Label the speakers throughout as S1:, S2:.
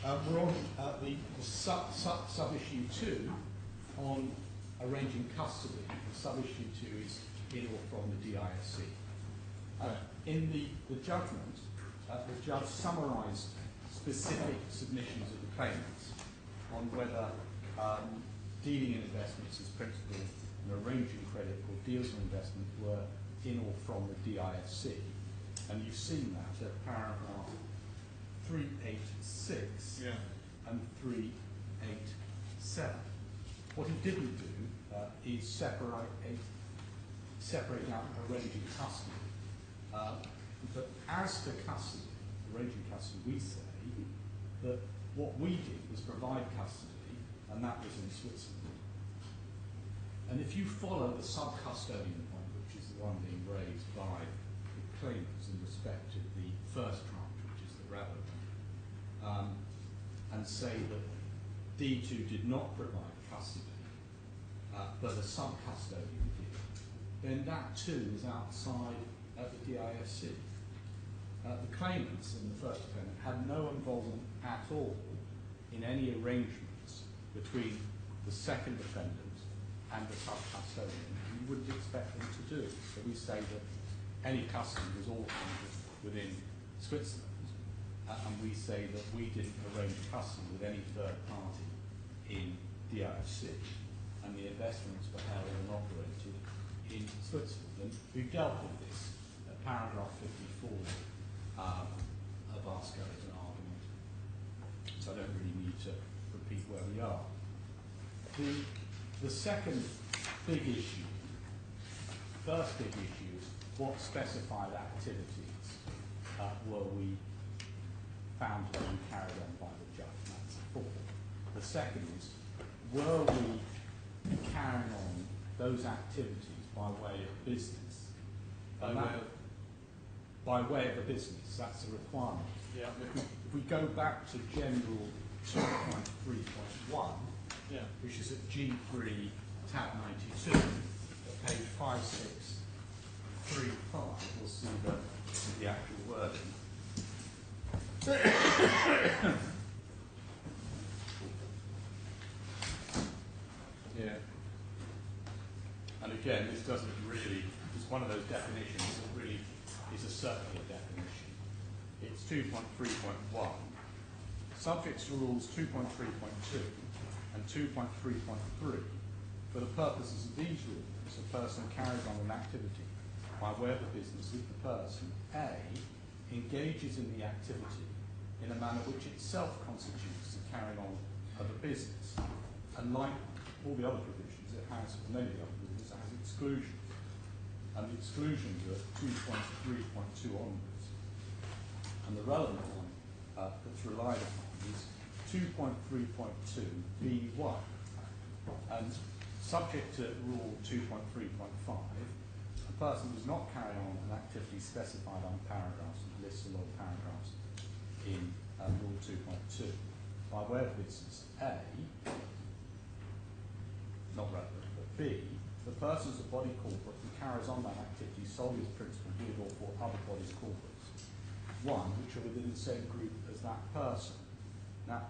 S1: We're on the sub-issue 2 on arranging custody. The sub-issue 2 is in or from the DISC. In the judgment, the judge summarised specific submissions of the claimants on whether dealing in investments as principal and arranging credit or deals in investment were in or from the DISC. And you've seen that at paragraph 386 and 387. What he didn't do is separate out arranging custody. But as to custody, arranging custody, we say that what we did was provide custody, and that was in Switzerland. And if you follow the sub-custodian point, which is the one being raised by the claimants in respect of the first tranche, which is the relevant, and say that D2 did not provide custody, but a sub-custodian did, then that too is outside of the DISC. The claimants in the first defendant had no involvement at all in any arrangements between the second defendant and the sub-custodian. You wouldn't expect them to do. So we say that any custody was all within Switzerland, and we say that we didn't arrange custody with any third party in DISC, and the investments were held and operated in Switzerland. And we've dealt with this at paragraph 54 of our skeleton argument, so I don't really need to repeat where we are. The second big issue, first big issue, is what specified activities were we found to be carried on by the judge. That's four. The second is, were we carrying on those activities by way of business? By way of a business, that's a requirement.
S2: Yeah.
S1: If we go back to General 2.3.1, which is at G3, tab 92, at page 5635, we'll see the actual wording. And again, this doesn't really, it's one of those definitions that really is a circular definition. It's 2.3.1. Subject to rules 2.3.2 and 2.3.3. For the purposes of these rules, a person carries on an activity by way of a business if the person, A, engages in the activity in a manner which itself constitutes the carrying on of a business. And like all the other provisions, it has, many of the other provisions, it has exclusions. And the exclusions are 2.3.2 onwards. And the relevant one that's relied upon is 2.3.2b1. And subject to rule 2.3.5, a person does not carry on an activity specified on paragraphs and lists a lot of paragraphs in rule 2.2 by way of business. A, not relevant, but B, the person is a body corporate who carries on that activity solely as principal with or for other bodies corporates. One, which are within the same group as that person. Now,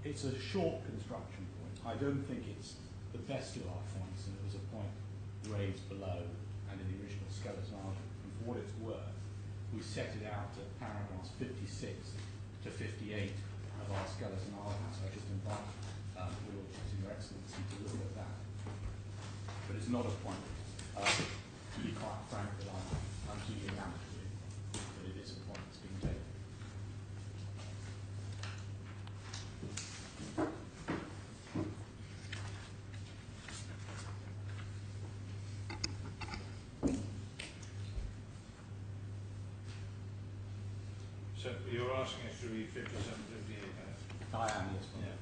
S1: it's a short construction point. I don't think it's the best of our points, and it was a point raised below and in the original skeleton argument. And for what it's worth, we set it out at paragraphs 56 to 58 of our skeleton argument. So I just invite your Lordships and Your Excellency to look at that. But it's not a point, to be quite frank, that I'm too enamored with, but it is a point that's being taken.
S2: So you're asking us to read 57, 58,
S1: I am, yes.
S2: Yeah.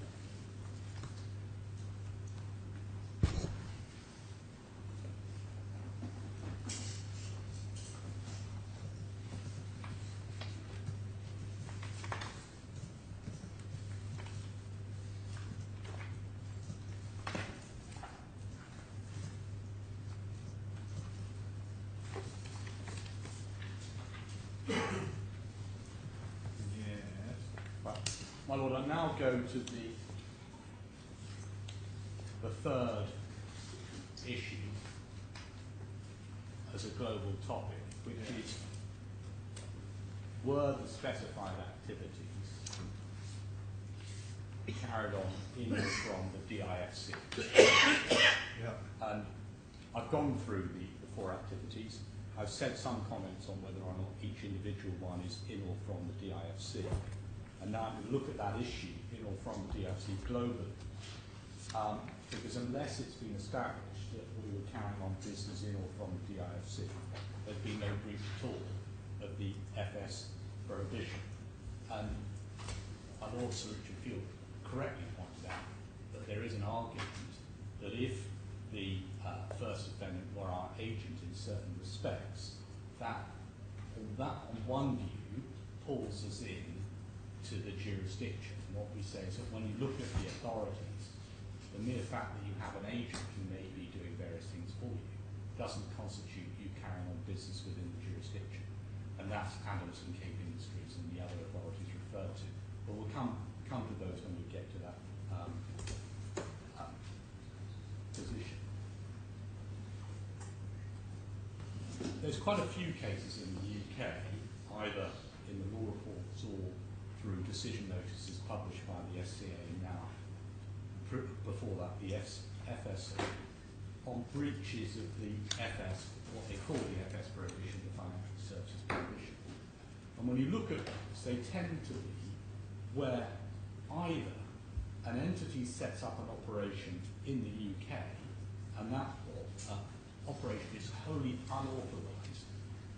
S1: Well, My Lord, I now go to the third issue as a global topic, which is, were the specified activities carried on in or from the DIFC? And I've gone through the four activities. I've said some comments on whether or not each individual one is in or from the DIFC. And now we look at that issue, in or from the DIFC globally. Because unless it's been established that we were carrying on business in or from the DIFC, there's been no breach at all of the FS prohibition. And our Lord Sir Richard Field correctly pointed out that there is an argument that if the first defendant were our agent in certain respects, that on one view pulls us in to the jurisdiction. And what we say is that when you look at the authorities, the mere fact that you have an agent who may be doing various things for you doesn't constitute you carrying on business within the jurisdiction. And that's Adams and Cape Industries and the other authorities referred to. But we'll come to those when we get to that position. There's quite a few cases in the UK, either in the law reports or through decision notices published by the SCA and now, before that, the FSA, on breaches of the FS, what they call the FS prohibition, the financial services prohibition. And when you look at those, they tend to be where either an entity sets up an operation in the UK and that operation is wholly unauthorised,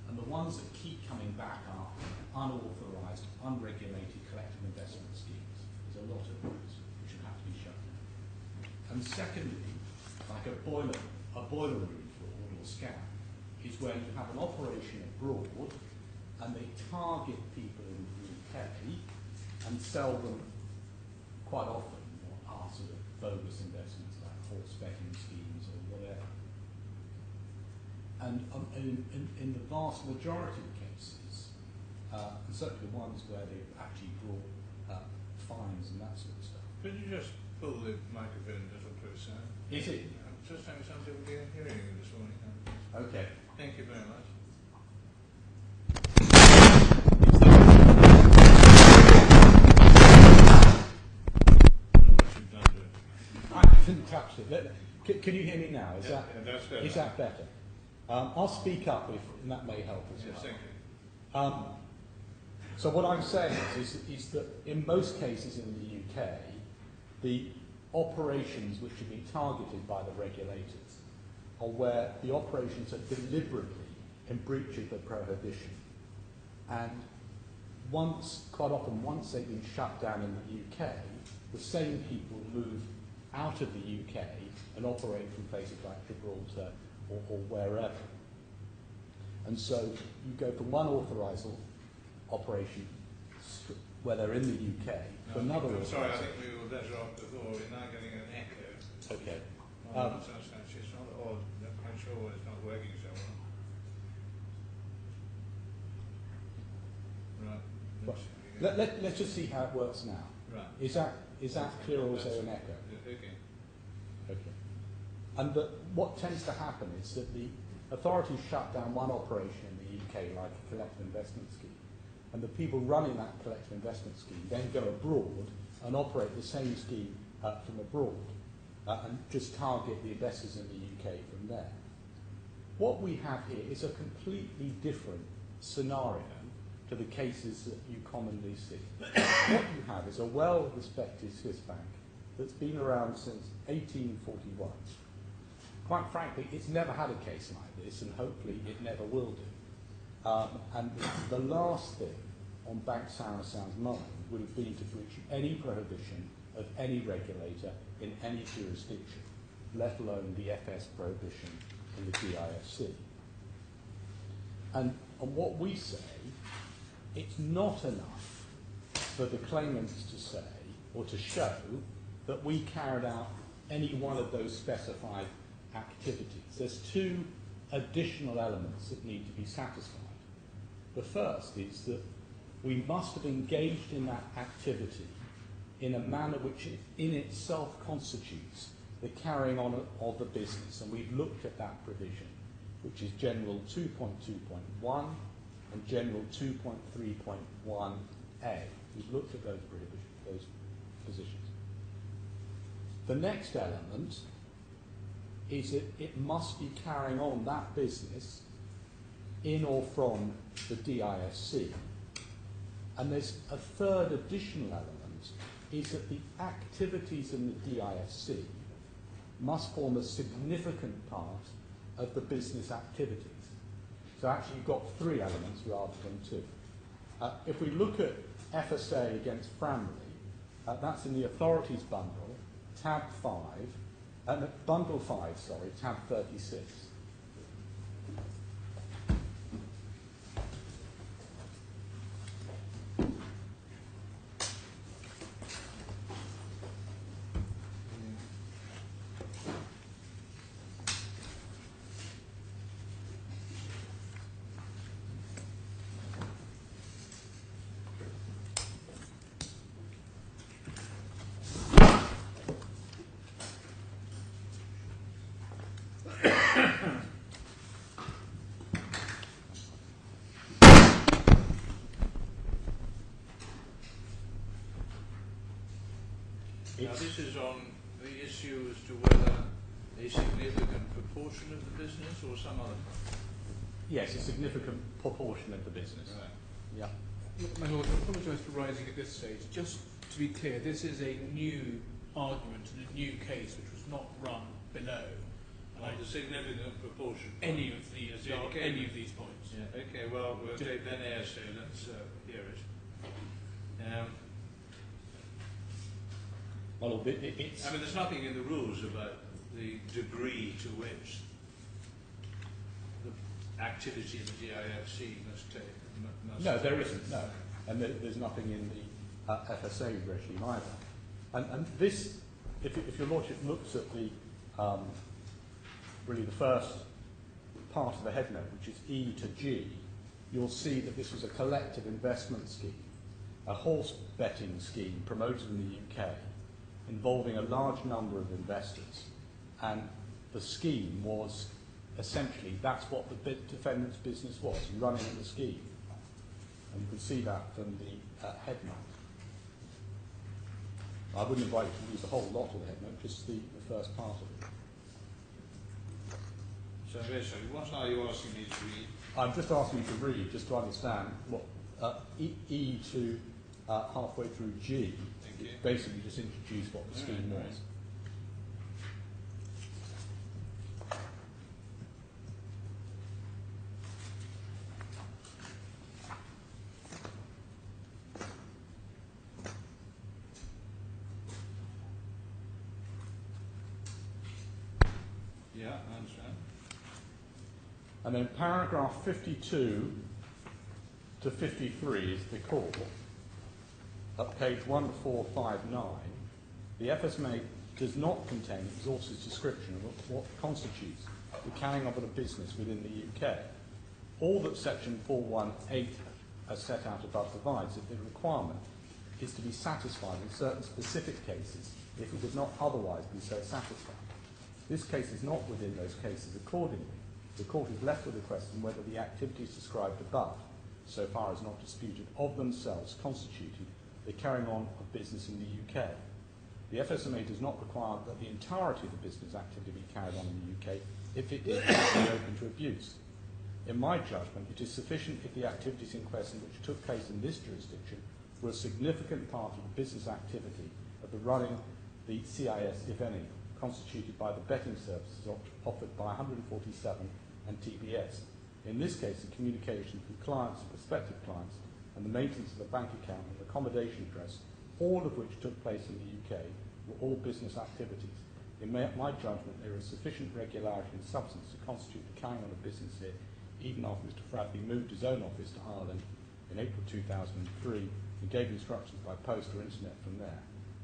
S1: and the ones that keep coming back are unauthorised, unregulated collective investment schemes. There's a lot of those which will have to be shut down. And secondly, like a boiler room fraud or scam, is where you have an operation abroad and they target people in the UK and sell them quite often what are sort of bogus investments like horse betting schemes or whatever. And in the vast majority of cases, and certainly the ones where they've actually brought fines and that sort of stuff.
S2: Could you just pull the microphone a little closer?
S1: Is it?
S2: I'm just having some difficulty hearing you this morning.
S1: Okay.
S2: Thank you very much.
S1: I didn't touch it. Can you hear me now? Is
S2: that's better.
S1: Is that better? I'll speak up and that may help as well.
S2: Yes, thank you.
S1: So what I'm saying is that in most cases in the UK, the operations which have been targeted by the regulators are where the operations are deliberately in breach of the prohibition. And quite often once they've been shut down in the UK, the same people move out of the UK and operate from places like Gibraltar or wherever. And so you go from one authorised operation where they're in the UK to another
S2: I'm sorry, I
S1: authorised.
S2: think we were better off before. We're now getting an echo.
S1: Okay.
S2: It's not odd. I'm quite sure why it's not working so well. Right.
S1: Let's just see how it works now.
S2: Right.
S1: Is that clear or is there an echo?
S2: Okay.
S1: Okay. And what tends to happen is that the authorities shut down one operation in the UK, like a collective investment scheme, and the people running that collective investment scheme then go abroad and operate the same scheme from abroad and just target the investors in the UK from there. What we have here is a completely different scenario to the cases that you commonly see. What you have is a well-respected Swiss bank that's been around since 1841. Quite frankly, it's never had a case like this, and hopefully it never will do. And the last thing on Bank Sarasin-Alpen's mind would have been to breach any prohibition of any regulator in any jurisdiction, let alone the FS prohibition in the DIFC. And what we say, it's not enough for the claimants to say or to show that we carried out any one of those specified activities. There's two additional elements that need to be satisfied. The first is that we must have engaged in that activity in a manner which in itself constitutes the carrying on of the business. And we've looked at that provision, which is General 2.2.1 and General 2.3.1a. We've looked at those positions. The next element is that it must be carrying on that business in or from the DISC. And there's a third additional element, is that the activities in the DISC must form a significant part of the business activities. So actually you've got three elements rather than two. If we look at FSA against Framley, that's in the authorities bundle, tab 5, bundle 5, sorry, tab 36.
S2: Now this is on the issue as to whether a significant proportion of the business or some other part.
S1: Yes, a significant proportion of the business.
S2: Right.
S1: Yeah.
S3: My Lord, I apologise for rising at this stage. Just to be clear, this is a new argument and a new case which was not run below.
S2: Like a significant proportion.
S3: Any of these points.
S2: Yeah. Okay. Well, we'll take Ben Ayre, so let's hear it.
S1: Well, it's.
S2: I mean, there's nothing in the rules about the degree to which the activity in the DIFC must take.
S1: No, there isn't. No, and there's nothing in the FSA regime either. And this, if your lordship looks at the really the first part of the head note, which is E to G, you'll see that this was a collective investment scheme, a horse betting scheme promoted in the UK, involving a large number of investors. And the scheme was essentially, that's what the defendant's business was, running the scheme. And you can see that from the head note. I wouldn't invite you to use the whole lot of the head note, just the first part of it.
S2: So basically, what are you asking me to read?
S1: I'm just asking you to read, just to understand what E to halfway through G, basically just introduce what the scheme was.
S2: Yeah, I understand.
S1: And then paragraph 52 to 53 is the core. At page 1459, the FSMA does not contain exhaustive description of what constitutes the carrying of a business within the UK. All that section 418 as set out above provides that the requirement is to be satisfied in certain specific cases if it would not otherwise be so satisfied. This case is not within those cases accordingly. The court is left with the question whether the activities described above, so far as not disputed, of themselves constituted the carrying on of business in the UK. The FSMA does not require that the entirety of the business activity be carried on in the UK if it is not open to abuse. In my judgment, it is sufficient if the activities in question which took place in this jurisdiction were a significant part of the business activity of the running the CIS, if any, constituted by the betting services offered by 147 and TBS. In this case, the communication from clients and prospective clients and the maintenance of the bank account and accommodation address, all of which took place in the UK, were all business activities. In my judgment, there is sufficient regularity and substance to constitute the carrying on of business here, even after Mr. Fradley moved his own office to Ireland in April 2003 and gave instructions by post or internet from there.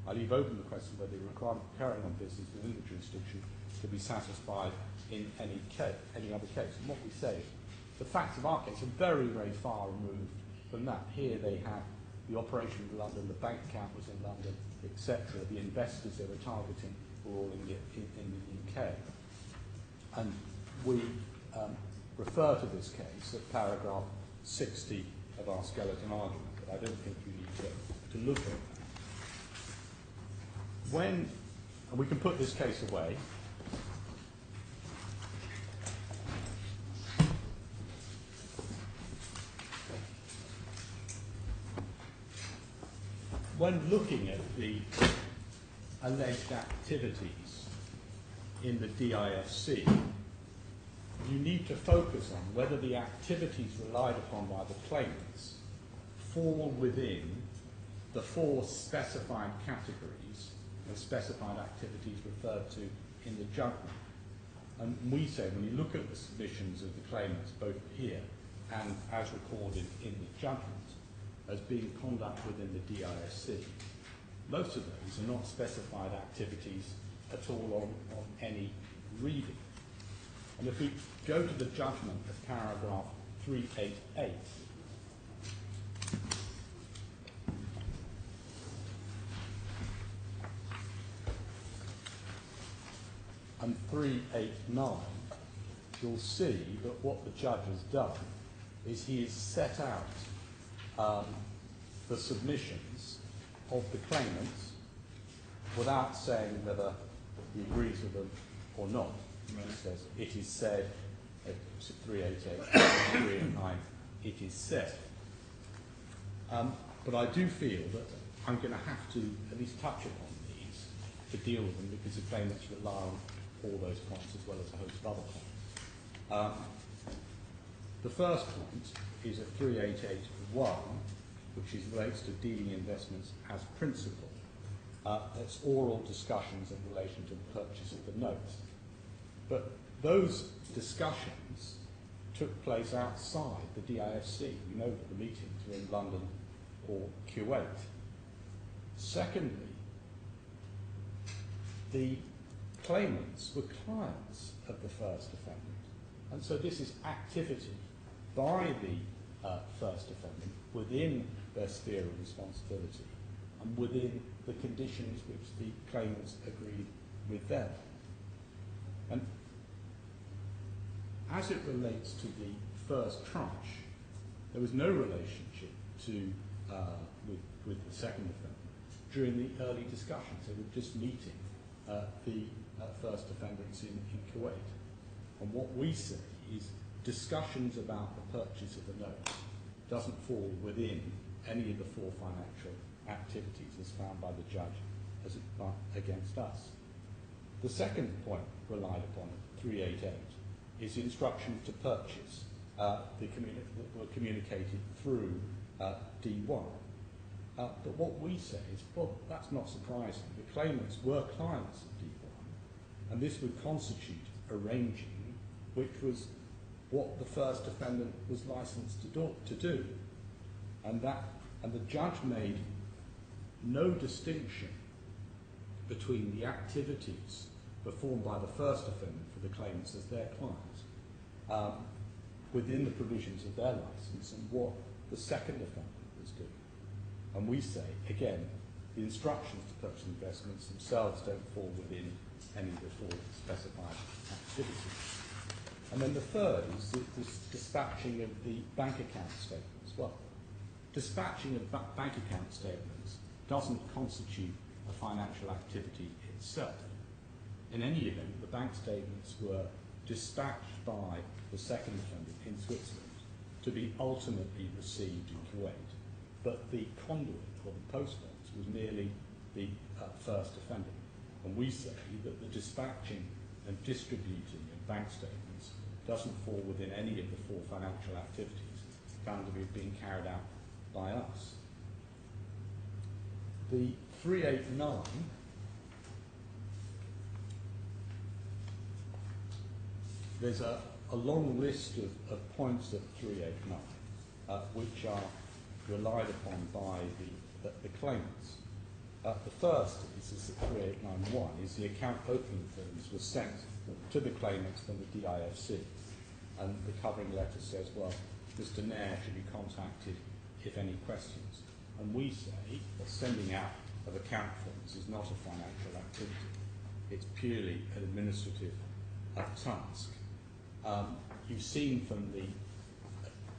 S1: I leave open the question whether the requirement for carrying on business within the jurisdiction could be satisfied in any other case. And what we say, the facts of our case are very, very far removed from that. Here they have the operation in London, the bank account was in London, etc. The investors they were targeting were all in the UK. And we refer to this case at paragraph 60 of our skeleton argument, but I don't think you need to look at that. And we can put this case away. When looking at the alleged activities in the DIFC, you need to focus on whether the activities relied upon by the claimants fall within the 4 specified categories of specified activities referred to in the judgment. And we say, when you look at the submissions of the claimants, both here and as recorded in the judgment, as being conduct within the DIFC, most of those are not specified activities at all on any reading. And if we go to the judgment of paragraph 388, and 389, you'll see that what the judge has done is he has set out the submissions of the claimants without saying whether he agrees with them or not.
S2: Right.
S1: He says, it is said, at 388, 389, it is said. But I do feel that I'm going to have to at least touch upon these to deal with them, because the claimants rely on all those points as well as a host of other points. The first point is at 388.1, which relates to dealing investments as principal. That's oral discussions in relation to the purchase of the notes. But those discussions took place outside the DIFC. We know that the meetings were in London or Kuwait. Secondly, the claimants were clients of the first defendant. And so this is activity by the first defendant within their sphere of responsibility and within the conditions which the claimants agreed with them. And as it relates to the first tranche, there was no relationship to with the second defendant during the early discussions. They were just meeting the first defendants in Kuwait. And what we say is discussions about the purchase of the note doesn't fall within any of the 4 financial activities as found by the judge as against us. The second point relied upon at 388 is instructions to purchase that were communicated through D1. But what we say is, well, that's not surprising. The claimants were clients of D1, and this would constitute arranging, which was what the first defendant was licensed to do. And the judge made no distinction between the activities performed by the first defendant for the claimants as their clients within the provisions of their license and what the second defendant was doing. And we say, again, the instructions to purchase investments themselves don't fall within any of the 4 specified activities. And then the third is the dispatching of the bank account statements. Well, dispatching of bank account statements doesn't constitute a financial activity itself. In any event, the bank statements were dispatched by the second defendant in Switzerland to be ultimately received in Kuwait. But the conduit, or the postbox, was merely the first defendant. And we say that the dispatching and distributing of bank statements doesn't fall within any of the 4 financial activities found to be being carried out by us. The 389 there's a long list of points at 389 which are relied upon by the claimants. The first is 3891 is the account opening forms were sent to the claimants from the DIFC, and the covering letter says, well, Mr. Nair should be contacted if any questions. And we say that sending out of account forms is not a financial activity. It's purely an administrative task. You've seen from the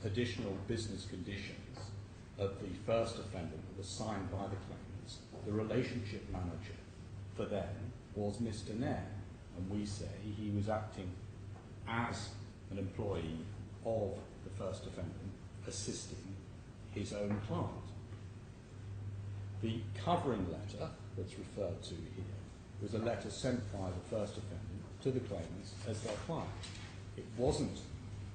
S1: additional business conditions of the first offender that was signed by the claimants, the relationship manager for them was Mr. Nair, and we say he was acting as an employee of the first offender, assisting his own client. The covering letter that's referred to here was a letter sent by the first offender to the claimants as their client. It wasn't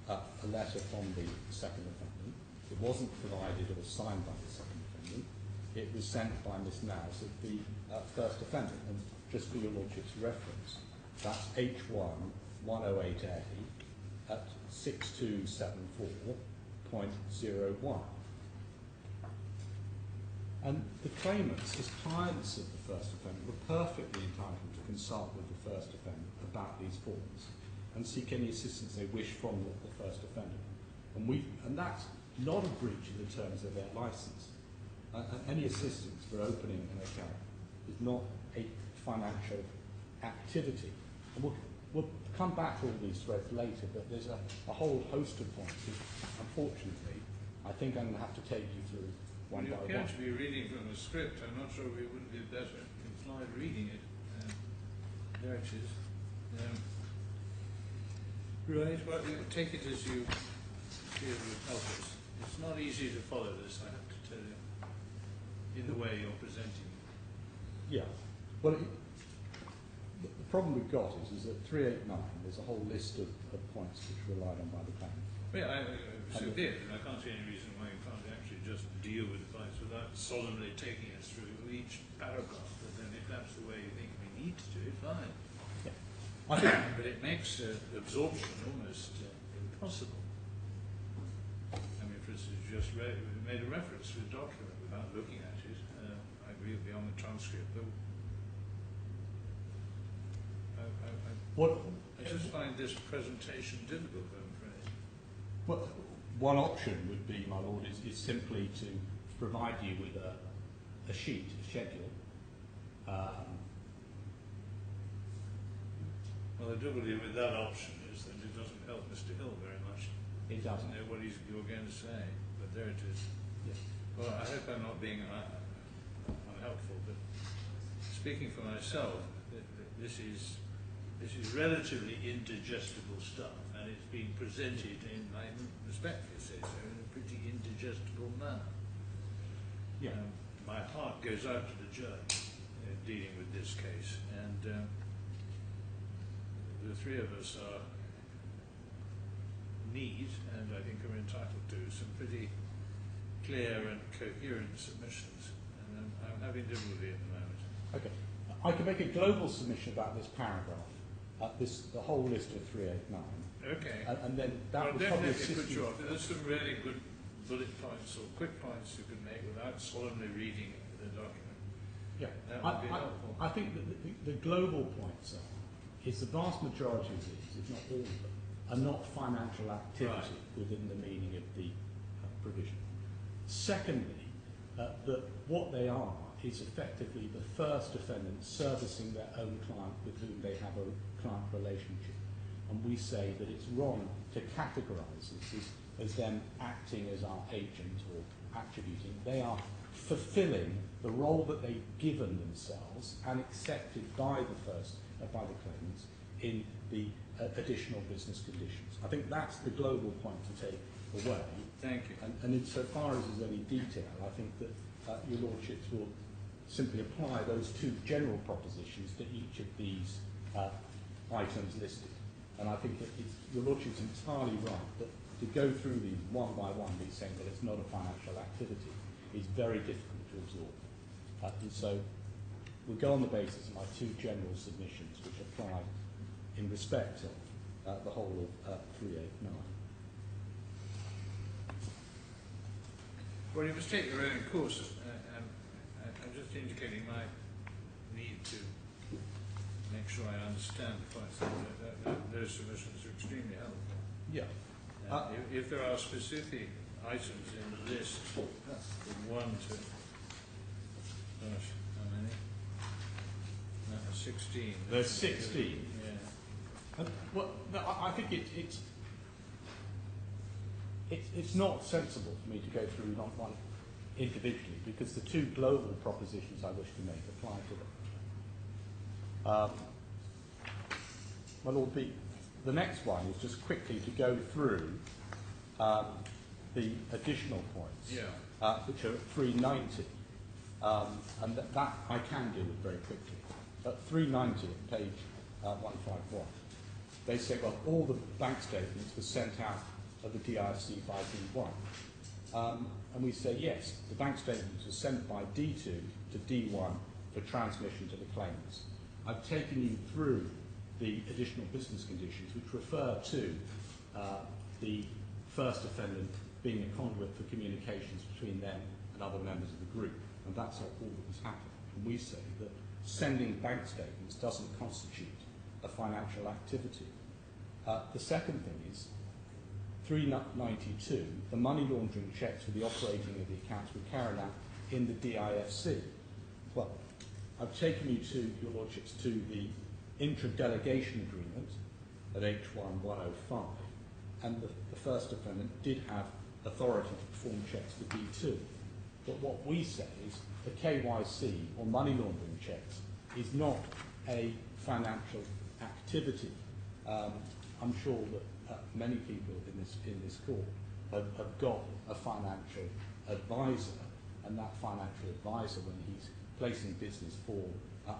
S1: a letter from the second offender. It wasn't provided or signed by the second offender. It was sent by Miss Naz at the first offender. And just for your Lordship's reference, that's H1 108A at 6274.01. And the claimants, as clients of the first offender, were perfectly entitled to consult with the first offender about these forms and seek any assistance they wish from the first offender. And that's not a breach of the terms of their licence. And any assistance for opening an account is not a financial activity. And we'll come back to all these threads later, but there's a whole host of points which, unfortunately, I think I'm going to have to take you through one by one.
S2: You appear to be reading from a script. I'm not sure we wouldn't be better inclined reading it. There it is. Right, well, you take it as you feel would help us. It's not easy to follow this, I have to tell you, in the way you're presenting it.
S1: Yeah. Well, the problem we've got is that 389, there's a whole list of points which are relied on by the claimant.
S2: Yeah, so be it. I can't see any reason why you can't actually just deal with the points without solemnly taking us through each paragraph. But then if that's the way you think we need to do it, fine.
S1: Yeah.
S2: But it makes absorption almost impossible. I mean, for instance, you just made a reference to a document without looking at it. I agree with you on the transcript, though. I just find this presentation difficult, I'm afraid.
S1: Well, one option would be, my Lord, is simply to provide you with a sheet, a schedule.
S2: Well, the difficulty with that option is that it doesn't help Mr. Hill very much.
S1: It doesn't.
S2: Know what you're going to say, but there it is.
S1: Yes.
S2: Well, I hope I'm not being unhelpful, but speaking for myself, this is relatively indigestible stuff, and it's being presented in, I respectfully say so, in a pretty indigestible manner.
S1: Yeah.
S2: My heart goes out to the judge dealing with this case, and the three of us need, and I think are entitled to, some pretty clear and coherent submissions, and I'm having difficulty at the moment.
S1: Okay. I can make a global submission about this paragraph, the whole list of 389.
S2: Okay.
S1: And then that
S2: Well,
S1: would probably
S2: definitely
S1: assist
S2: put
S1: you.
S2: you off. There's some really good bullet points or quick points you can make without solemnly reading the document.
S1: Yeah.
S2: That would be helpful.
S1: I think that the global points is the vast majority of these, if not all of them, are not financial activity within the meaning of the provision. Secondly, that what they are is effectively the first defendant servicing their own client with whom they have a client relationship. And we say that it's wrong to categorise this as them acting as our agent or attributing. They are fulfilling the role that they've given themselves and accepted by the claimants in the additional business conditions. I think that's the global point to take away.
S2: Thank you.
S1: And insofar as there's any detail, I think that your Lordships will simply apply those two general propositions to each of these items listed. And I think that your Lordship's entirely right that to go through these one by one, be saying that it's not a financial activity, is very difficult to absorb. And so we'll go on the basis of my two general submissions, which apply in respect of the whole of 389.
S2: Well, you must take your own course. I'm just indicating my need to make sure I understand the points. Those submissions are extremely helpful.
S1: Yeah.
S2: If there are specific items in the list 1 to, gosh, how many? No, 16.
S1: There's 16.
S2: Yeah.
S1: Well, no, I think it's not sensible for me to go through one individually, because the two global propositions I wish to make apply to them. My Lord, the next one is just quickly to go through the additional points, which are at 390, and that I can deal with very quickly. At 390, at page 151, they say, well, all the bank statements were sent out of the DIFC by D1. And we say, yes, the bank statements were sent by D2 to D1 for transmission to the claimants. I've taken you through the additional business conditions, which refer to the first defendant being a conduit for communications between them and other members of the group. And that's all that was happening. And we say that sending bank statements doesn't constitute a financial activity. The second thing is, 392, the money laundering checks for the operating of the accounts were carried out in the DIFC. Well, I've taken you to, your lordships, to the intra-delegation agreement at H1 105, and the first defendant did have authority to perform checks for D2. But what we say is the KYC, or money laundering checks, is not a financial activity. I'm sure that many people in this court have got a financial advisor, and that financial advisor, when he's placing business for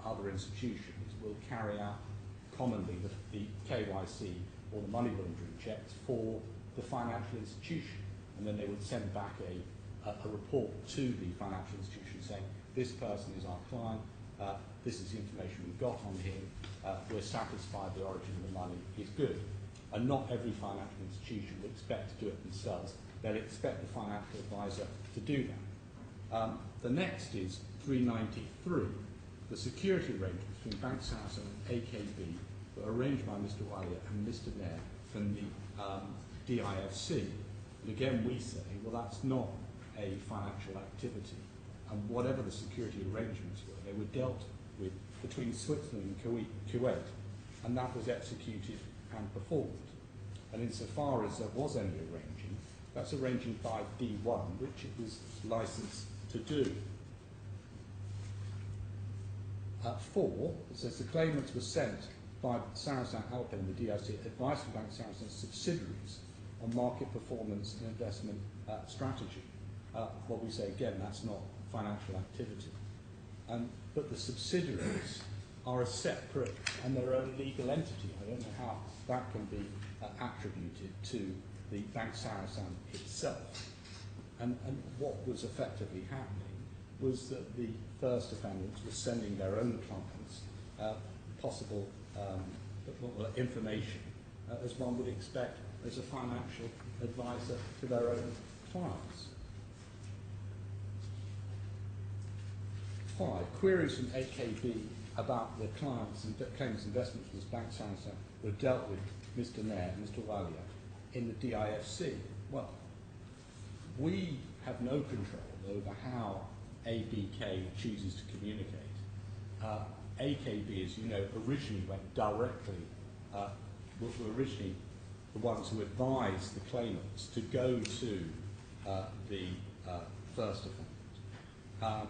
S1: other institutions, will carry out commonly the KYC or the money laundering checks for the financial institution, and then they would send back a report to the financial institution saying, this person is our client, this is the information we've got on him, we're satisfied the origin of the money is good. And not every financial institution will expect to do it themselves. They'll expect the financial advisor to do that. The next is 393. The security arrangements between Bank Sarasin and AKB were arranged by Mr. Alia and Mr. Nair from the DIFC. And again, we say, well, that's not a financial activity. And whatever the security arrangements were, they were dealt with between Switzerland and Kuwait. And that was executed and performed. And insofar as there was any arranging, that's arranging by D1, which it was licensed to do. 4, it says the claimants were sent by Sarasin-Alpen, the DIC, advice from Bank Sarasin's subsidiaries on market performance and investment strategy. What we say again, that's not financial activity. But the subsidiaries are a separate and their own legal entity. I don't know how that can be attributed to the Bank Sarasin itself. And what was effectively happening was that the first defendants were sending their own clients possible information, as one would expect as a financial advisor to their own clients. 5, queries from AKB about the clients and claims investments with Bank Sarasin were dealt with Mr. Nair and Mr. Alia in the DIFC. Well, we have no control over how ABK chooses to communicate. AKB, as you know, originally went directly, were originally the ones who advised the claimants to go to the first defendant.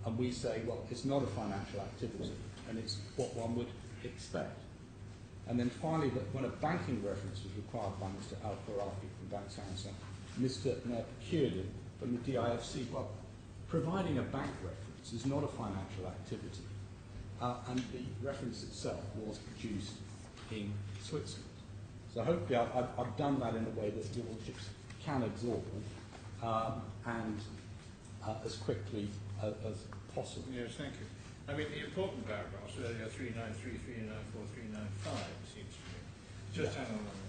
S1: And we say, well, it's not a financial activity, and it's what one would expect. And then finally, that when a banking reference was required by Mr. Khorafi from Bank Sarasin, Mr. Nair procured it from the DIFC. Well, providing a bank reference is not a financial activity, and the reference itself was produced in Switzerland. So hopefully I've done that in a way that your lordships can absorb and as quickly as possible.
S2: Yes, thank you. I mean, the important paragraphs, earlier 393, 394, 395, seems to me. Just hang on a minute.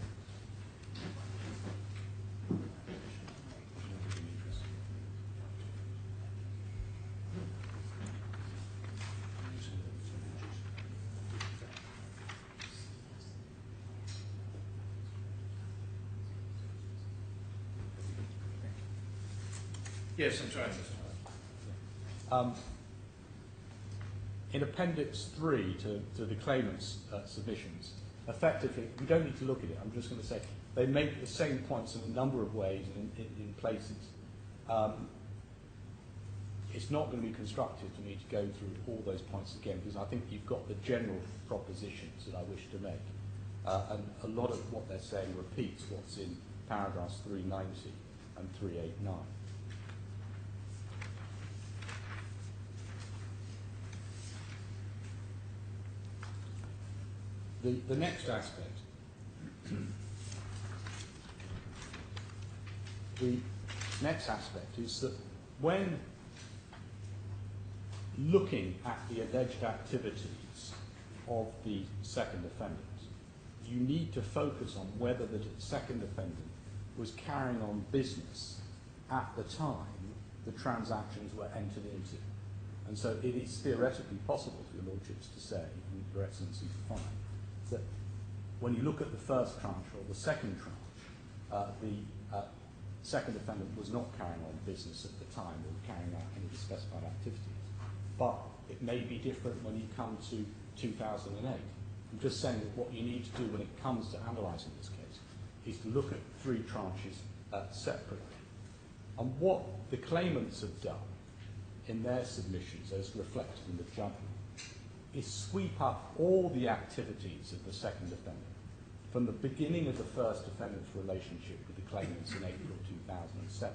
S2: Yes, I'm trying this.
S1: In Appendix 3 to the claimant's submissions, effectively, we don't need to look at it. I'm just going to say they make the same points in a number of ways in places. It's not going to be constructive for me to go through all those points again because I think you've got the general propositions that I wish to make. And a lot of what they're saying repeats what's in paragraphs 390 and 389. The next aspect, is that when looking at the alleged activities of the second defendant, you need to focus on whether the second defendant was carrying on business at the time the transactions were entered into. And so it is theoretically possible for your lordships to say, and your excellency to find, that when you look at the first tranche or the second tranche, the second defendant was not carrying on business at the time or carrying out any of the specified activities. But it may be different when you come to 2008. I'm just saying that what you need to do when it comes to analysing this case is to look at three tranches separately. And what the claimants have done in their submissions, as reflected in the judgment, is sweep up all the activities of the second defendant from the beginning of the first defendant's relationship with the claimants in April 2007,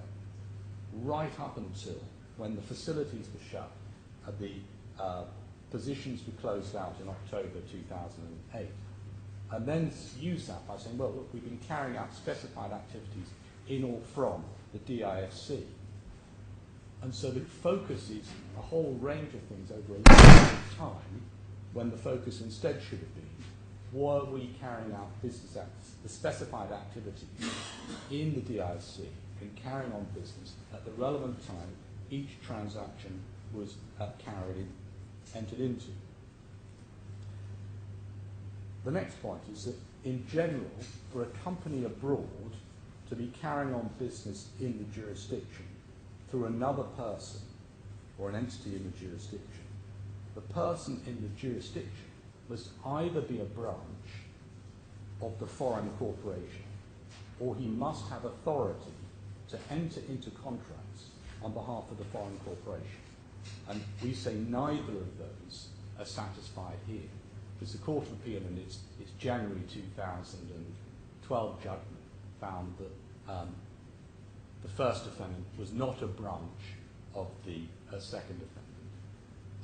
S1: right up until when the facilities were shut and the positions were closed out in October 2008, and then use that by saying, well, look, we've been carrying out specified activities in or from the DIFC. And so it focuses a whole range of things over a long period of time, when the focus instead should have been, were we carrying out business the specified activities in the DIFC and carrying on business at the relevant time each transaction was entered into. The next point is that, in general, for a company abroad to be carrying on business in the jurisdiction through another person or an entity in the jurisdiction, the person in the jurisdiction must either be a branch of the foreign corporation or he must have authority to enter into contracts on behalf of the foreign corporation. And we say neither of those are satisfied here, because the Court of Appeal in its January 2012 judgment found that the first defendant was not a branch of the second defendant,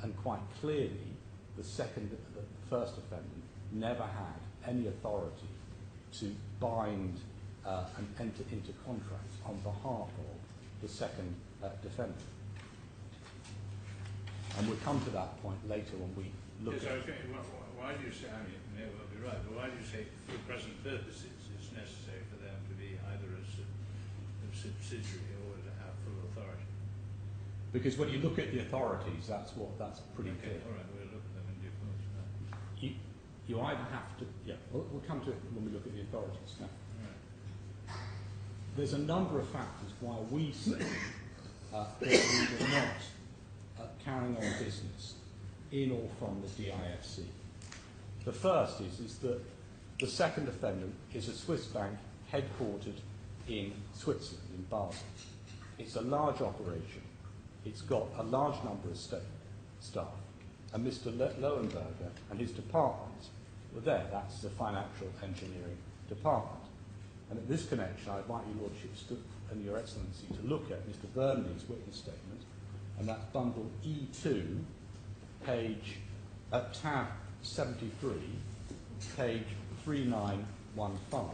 S1: and quite clearly the first defendant never had any authority to bind and enter into contracts on behalf of the second defendant. And we'll come to that point later when we look at...
S2: Okay. Why do you say, I mean, you may well be right, but why do you say for present purposes it's necessary for them to be either a subsidiary or to have full authority?
S1: Because when you look at the authorities, that's pretty clear.
S2: All right, we'll look at them in due course. Right.
S1: You either have to... Yeah, we'll come to it when we look at the authorities now.
S2: Right.
S1: There's a number of factors why we say that we were not carrying on business in or from the DIFC. The first is that the second defendant is a Swiss bank headquartered in Switzerland, in Basel. It's a large operation. It's got a large number of staff. And Mr. Lowenberger and his department were there. That's the financial engineering department. And at this connection, I invite your lordships and your excellency to look at Mr. Burnley's witness statement, and that's bundle E2, tab 73, page 3915.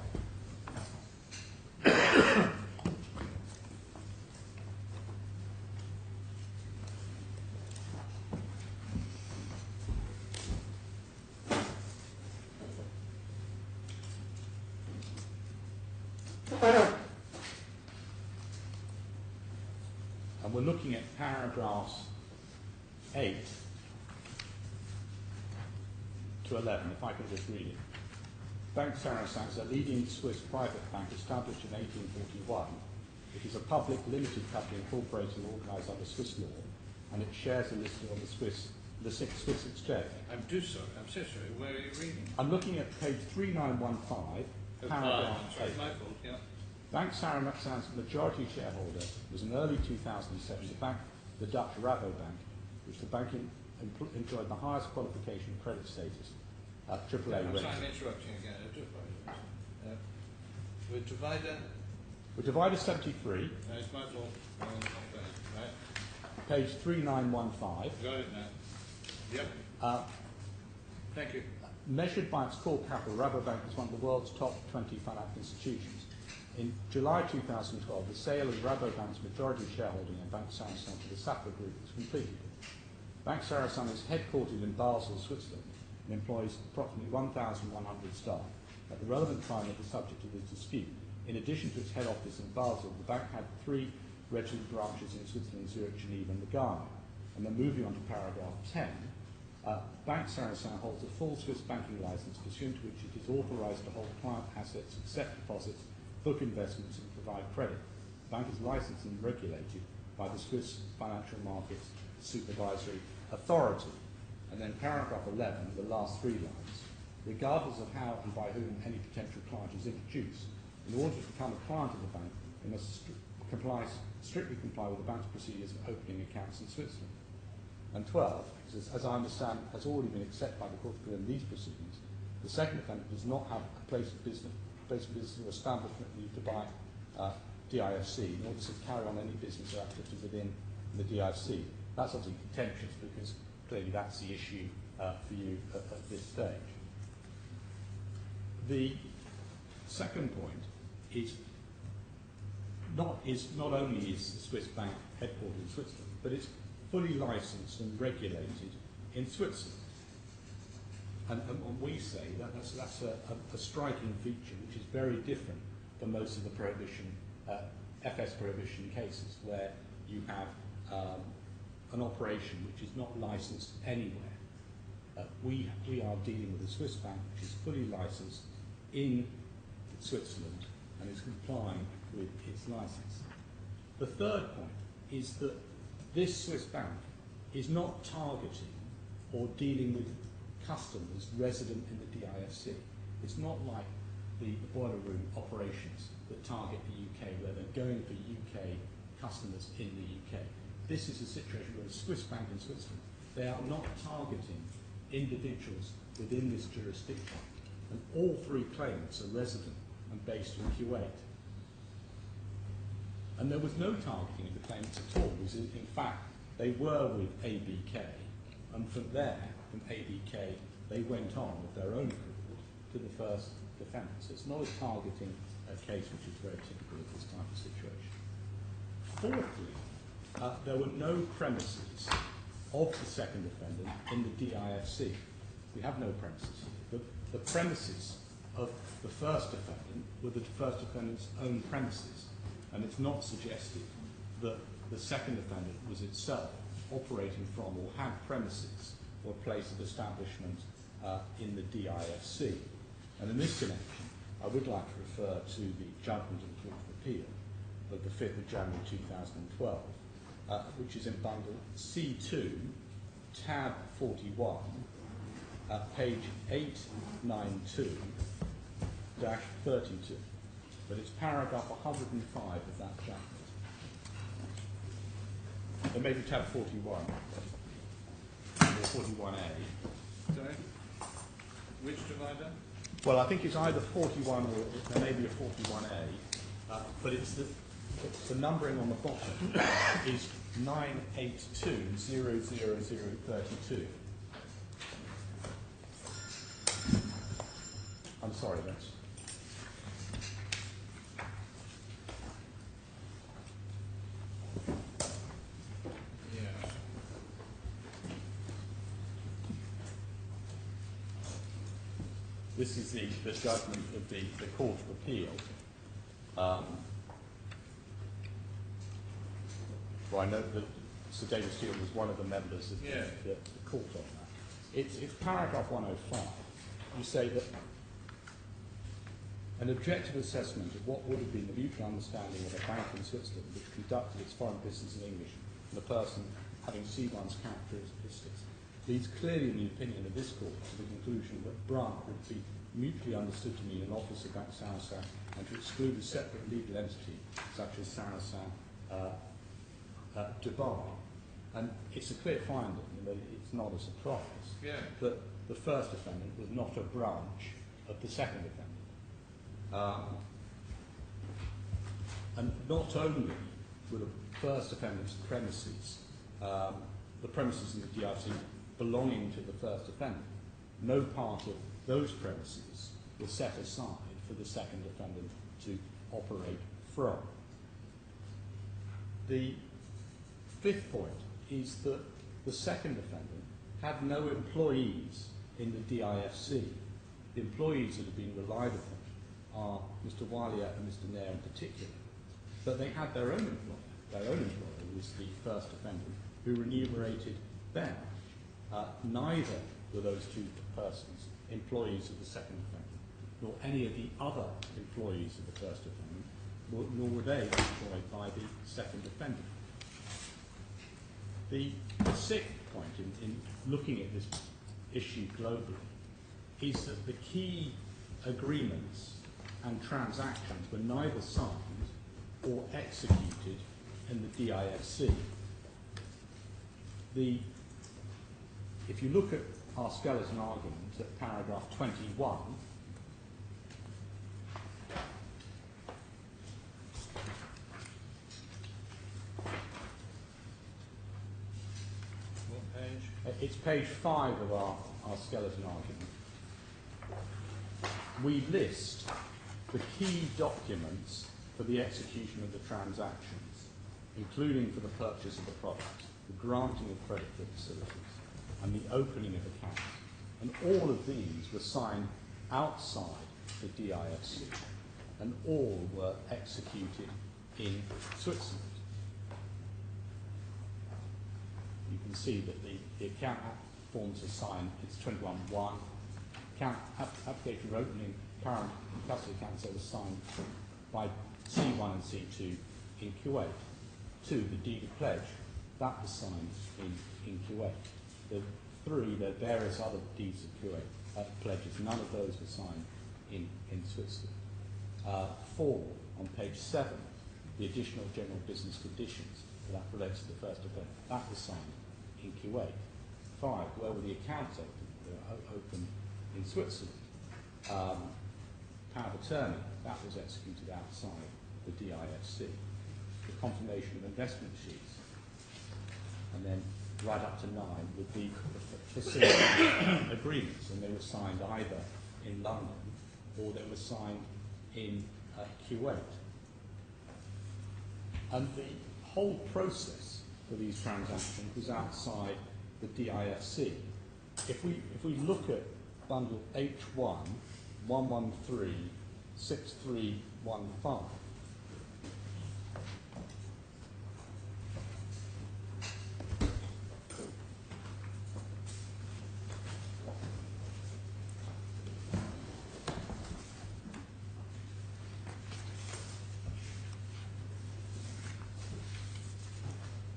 S1: And we're looking at paragraphs 8 to 11, if I can just read it. Bank Sarasin is a leading Swiss private bank established in 1841 It is a public limited company incorporated and organised under Swiss law, and it shares a listing on the Swiss exchange.
S2: I'm so sorry. Where are you reading?
S1: I'm looking at page 3915, paragraph
S2: I'm sorry,
S1: 8.
S2: my fault, yeah.
S1: Bank Sarasin-Alpen's majority shareholder was in early 2007 the Dutch Rabobank, which the bank enjoyed the highest qualification of credit status, AAA
S2: I'm
S1: rating.
S2: sorry, I'm interrupting again. I do apologize. With divider?
S1: With divider 73,
S2: No, it's my fault. Right.
S1: page 3915,
S2: Got it now. Yep. Thank you.
S1: measured by its core capital, Rabobank is one of the world's top 20 financial institutions. In July 2012, the sale of Rabobank's majority shareholding in Bank Sarasin to the Sapper Group was completed. Bank Sarasin is headquartered in Basel, Switzerland, and employs approximately 1,100 staff. At the relevant time of the subject of this dispute, in addition to its head office in Basel, the bank had 3 registered branches in Switzerland, Zurich, Geneva, and Lugano. And then moving on to paragraph 10, Bank Sarasin holds a full Swiss banking license, pursuant to which it is authorised to hold client assets, accept deposits, book investments, and provide credit. The bank is licensed and regulated by the Swiss Financial Markets Supervisory Authority. And then paragraph 11, the last 3 lines, regardless of how and by whom any potential client is introduced, in order to become a client of the bank, they must strictly comply with the bank's procedures for opening accounts in Switzerland. And 12, as I understand, has already been accepted by the court in these proceedings, the second defendant does not have a place of business or establishment need to buy DIFC in order to carry on any business or activity within the DIFC. That's obviously contentious because clearly that's the issue for you at this stage. The second point is not only is the Swiss bank headquartered in Switzerland, but it's fully licensed and regulated in Switzerland. And we say that's a striking feature which is very different from most of the prohibition, FS prohibition cases where you have an operation which is not licensed anywhere. We are dealing with a Swiss bank which is fully licensed in Switzerland and is complying with its license. The third point is that this Swiss bank is not targeting or dealing with customers resident in the DIFC. It's not like the boiler room operations that target the UK where they're going for UK customers in the UK. This is a situation where a Swiss bank in Switzerland, they are not targeting individuals within this jurisdiction. And all 3 claimants are resident and based in Kuwait. And there was no targeting of the claimants at all. In fact, they were with ABK, and from there, from ABK, they went on with their own accord to the first defendant. So it's not a targeting case which is very typical of this type of situation. Fourthly, there were no premises of the second defendant in the DIFC. We have no premises here. The premises of the first defendant were the first defendant's own premises, and it's not suggested that the second defendant was itself operating from or had premises or a place of establishment in the DIFC. And in this connection, I would like to refer to the judgment of the Court of Appeal of the 5th of January 2012, which is in bundle C2, tab 41, page 892-32. But it's paragraph 105 of that judgment. It may be tab 41 or 41A.
S2: Sorry? Which divider?
S1: Well, I think it's either 41 or there may be a 41A, but it's the numbering on the bottom is 982-00032. I'm sorry, that's... This is the judgment of the Court of Appeal. Well, I know that Sir David Steele was one of the members of the court on that. It's paragraph 105. You say that An objective assessment of what would have been the mutual understanding of a bank in Switzerland which conducted its foreign business in English and the person having C1's characteristics leads clearly in the opinion of this court to the conclusion that Brun would be mutually understood to mean an office of Bank Sarasin and to exclude a separate legal entity such as Sarasin-Alpen. And it's a clear finding that it's not a surprise that the first defendant was not a branch of the second defendant. And not only were the first defendant's premises, the premises in the DRC belonging to the first defendant, no part of those premises was set aside for the second defendant to operate from. The fifth point is that the second defendant had no employees in the DIFC. The employees that have been relied upon are Mr. Alia and Mr. Nair in particular, but they had their own employer. Their own employer was the first defendant who remunerated them. Neither were those two persons employees of the second defendant, nor any of the other employees of the first defendant, nor were they employed by the second defendant. The sixth point in looking at this issue globally is that the key agreements and transactions were neither signed or executed in the DIFC. If you look at our skeleton argument at paragraph 21,
S2: What page?
S1: It's page 5 of our skeleton argument. We list the key documents for the execution of the transactions, including for the purchase of the product, the granting of credit facilities, and the opening of accounts. And all of these were signed outside the DIFC, and all were executed in Switzerland. You can see that the account forms are signed, it's 21.1. Account application for opening current custody accounts that were signed by C1 and C2 in Kuwait. 2, the deed of pledge, that was signed in Kuwait. The 3, there are various other deeds of Kuwait pledges, none of those were signed in Switzerland. 4, on page 7, the additional general business conditions that relates to the first event, that was signed in Kuwait. 5, where were the accounts open? They were open in Switzerland. Power of attorney, that was executed outside the DIFC. The confirmation of investment sheets. And then right up to 9 would be the facility agreements, and they were signed either in London or they were signed in Kuwait. And the whole process for these transactions was outside the DIFC. If we look at bundle H1 113 6315,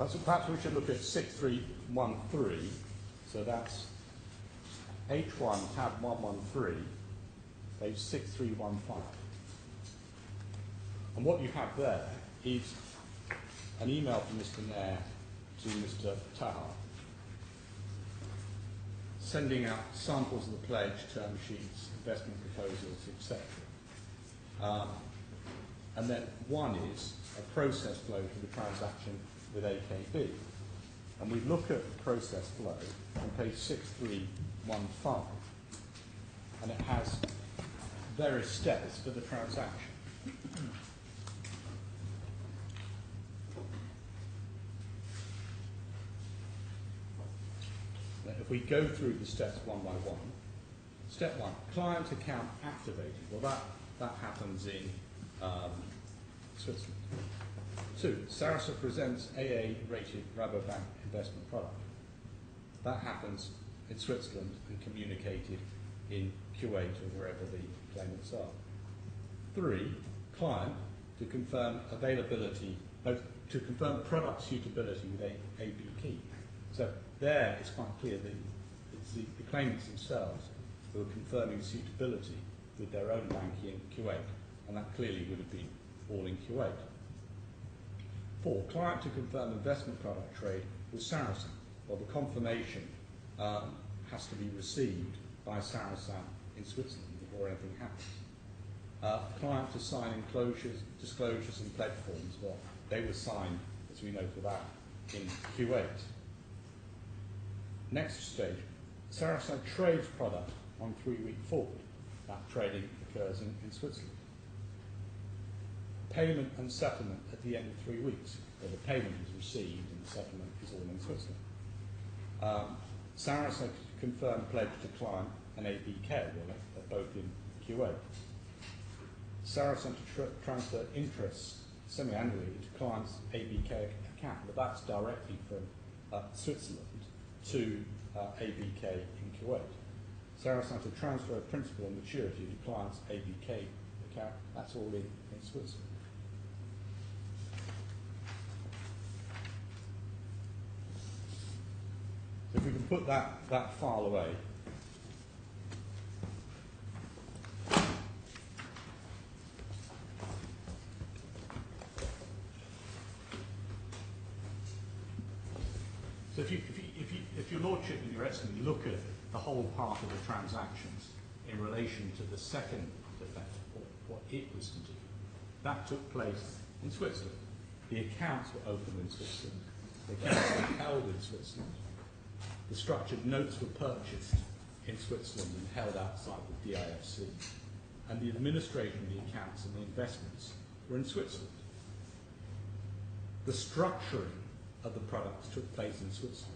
S1: so perhaps we should look at 6313. So that's H1 tab 113, page 6315. And what you have there is an email from Mr. Nair to Mr. Tahar, sending out samples of the pledge, term sheets, investment proposals, etc. And then one is a process flow for the transaction with AKB. And we look at the process flow on page 6315, and it has various steps for the transaction. Now, if we go through the steps one by one, step 1, client account activated. Well, that happens in Switzerland. 2, Sarasin presents AA-rated Rabobank investment product. That happens in Switzerland and communicated in Kuwait or wherever the claimants are. 3, client to confirm availability, to confirm product suitability with a AB key. So there it's quite clear that it's the claimants themselves who are confirming suitability with their own bank in Kuwait, and that clearly would have been all in Kuwait. 4, client to confirm investment product trade with Sarasin. Well, the confirmation has to be received by Sarasin in Switzerland before anything happens. Client to sign enclosures, disclosures and pledge forms. Well, they were signed, as we know for that, in Kuwait. Next stage, Sarasin trades product on 3-week forward. That trading occurs in Switzerland. Payment and settlement at the end of 3 weeks. Well, the payment is received and the settlement is all in Switzerland. Sarasin confirmed pledge to client and ABK, well, they're both in Kuwait. Sarasin to transfer interest semi-annually to client's ABK account. Well, that's directly from Switzerland to ABK in Kuwait. Sarasin to transfer principal and maturity to client's ABK account. That's all in Switzerland. If we can put that file away. So if your Lordship and Your Excellency look at the whole part of the transactions in relation to the second defect, or what it was to do, that took place in Switzerland. The accounts were opened in Switzerland. The accounts were held in Switzerland. The structured notes were purchased in Switzerland and held outside the DIFC. And the administration of the accounts and the investments were in Switzerland. The structuring of the products took place in Switzerland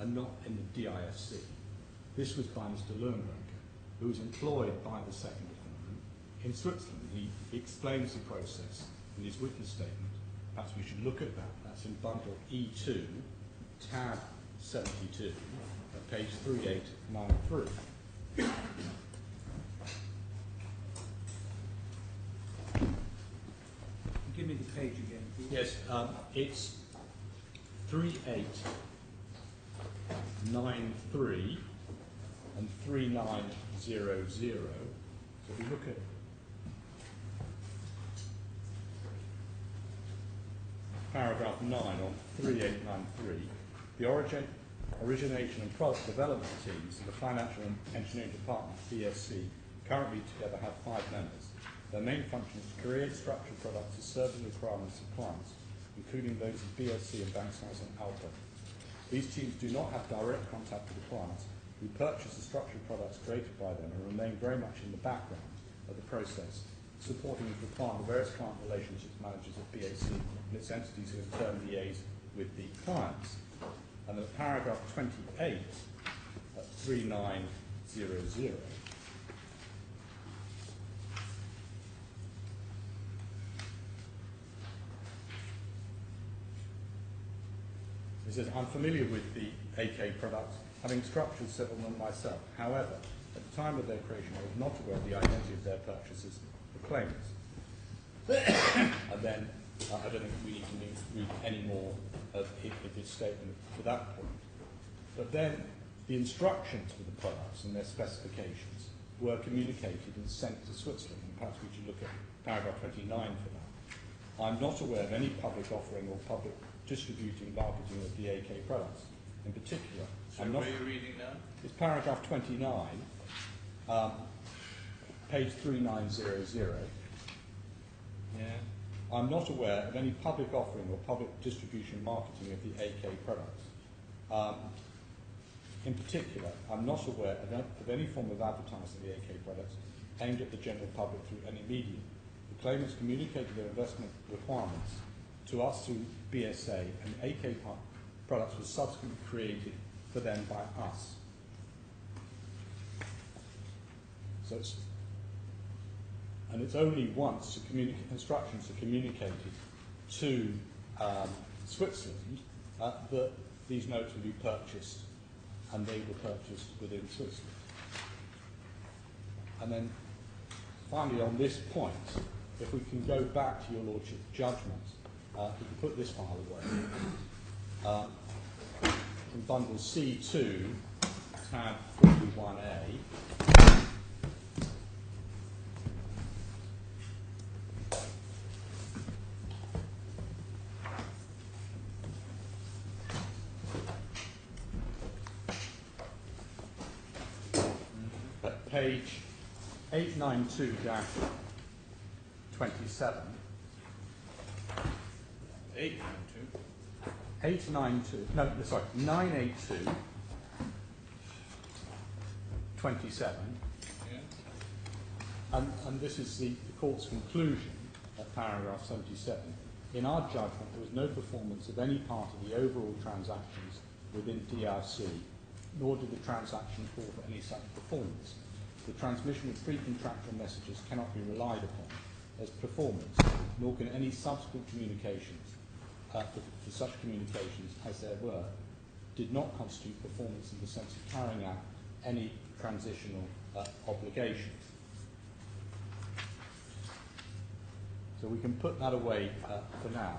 S1: and not in the DIFC. This was by Mr. Lernberger, who was employed by the second defendant in Switzerland. He explains the process in his witness statement. Perhaps we should look at that. That's in bundle E2, tab 72, at page 3893.
S3: Give me the page again, please.
S1: Yes, it's 3893 and 3900. So if we look at paragraph 9 on 3893, the origination and product development teams of the Financial and Engineering Department, BSC, currently together have 5 members. Their main function is to create structured products to serve the requirements of clients, including those of BSC and Bank Sarasin-Alpen. These teams do not have direct contact with the clients, who purchase the structured products created by them and remain very much in the background of the process, supporting the requirement of various client relationships managers at BAC and its entities who in turn liaise with the clients. And then paragraph 28 at 3900. It says, I'm familiar with the AK products, having structured several of them myself. However, at the time of their creation, I was not aware of the identity of their purchasers, the claimants. And then, I don't think we need to read any more of his statement to that point. But then, the instructions for the products and their specifications were communicated and sent to Switzerland. And perhaps we should look at paragraph 29 for that. I'm not aware of any public offering or public distributing marketing of the AK products. In particular,
S2: so
S1: I'm not.
S2: Where are you reading now?
S1: It's paragraph 29, page 3900.
S2: Yeah.
S1: I'm not aware of any public offering or public distribution marketing of the AK products. In particular, I'm not aware of any form of advertising of the AK products aimed at the general public through any medium. The claimants communicated their investment requirements to us through BSA, and AK products were subsequently created for them by us. So it's only once instructions are communicated to Switzerland that these notes will be purchased, and they were purchased within Switzerland. And then finally on this point, if we can go back to your Lordship's judgment, we can put this file away. In bundle C2, tab 41A, at page 892-27. 982, 27.
S2: Yeah.
S1: And this is the court's conclusion at paragraph 77. In our judgment, there was no performance of any part of the overall transactions within DRC, nor did the transaction call for any such performance. The transmission of pre-contractual messages cannot be relied upon as performance, nor can any subsequent communications for such communications as there were did not constitute performance in the sense of carrying out any transitional obligations. So we can put that away for now.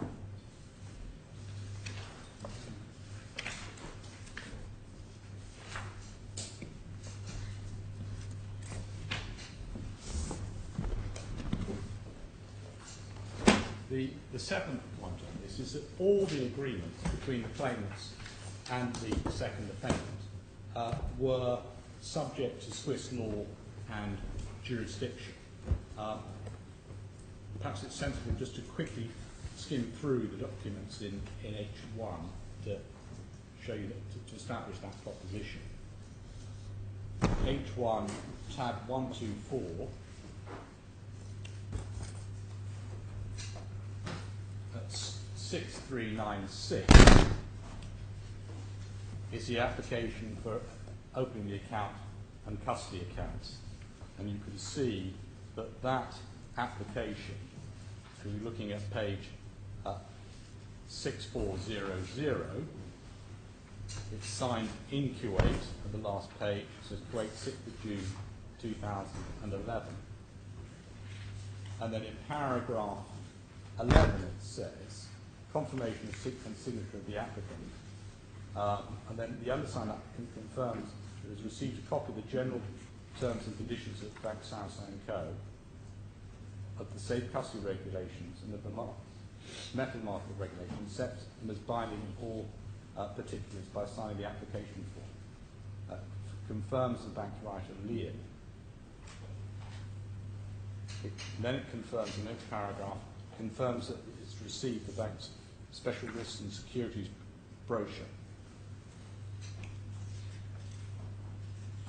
S1: The seventh point on this is that all the agreements between the claimants and the second defendant were subject to Swiss law and jurisdiction. Perhaps it's sensible just to quickly skim through the documents in H1 to show you that, to establish that proposition. H1 tab 124. That's 6396 is the application for opening the account and custody accounts. And you can see that that application, if you're looking at page 6400, it's signed in Kuwait at the last page. It says Kuwait 6th of June 2011. And then in paragraph 11 it says confirmation and signature of the applicant. And then the undersigned applicant confirms that it has received a copy of the general terms and conditions of Bank Sarasin-Alpen, of the safe custody regulations and of the metal market regulations, set them as binding in all particulars by signing the application form. Confirms the bank's right of Alia. Then it confirms, the next paragraph, confirms that it's received the bank's special risks and securities brochure.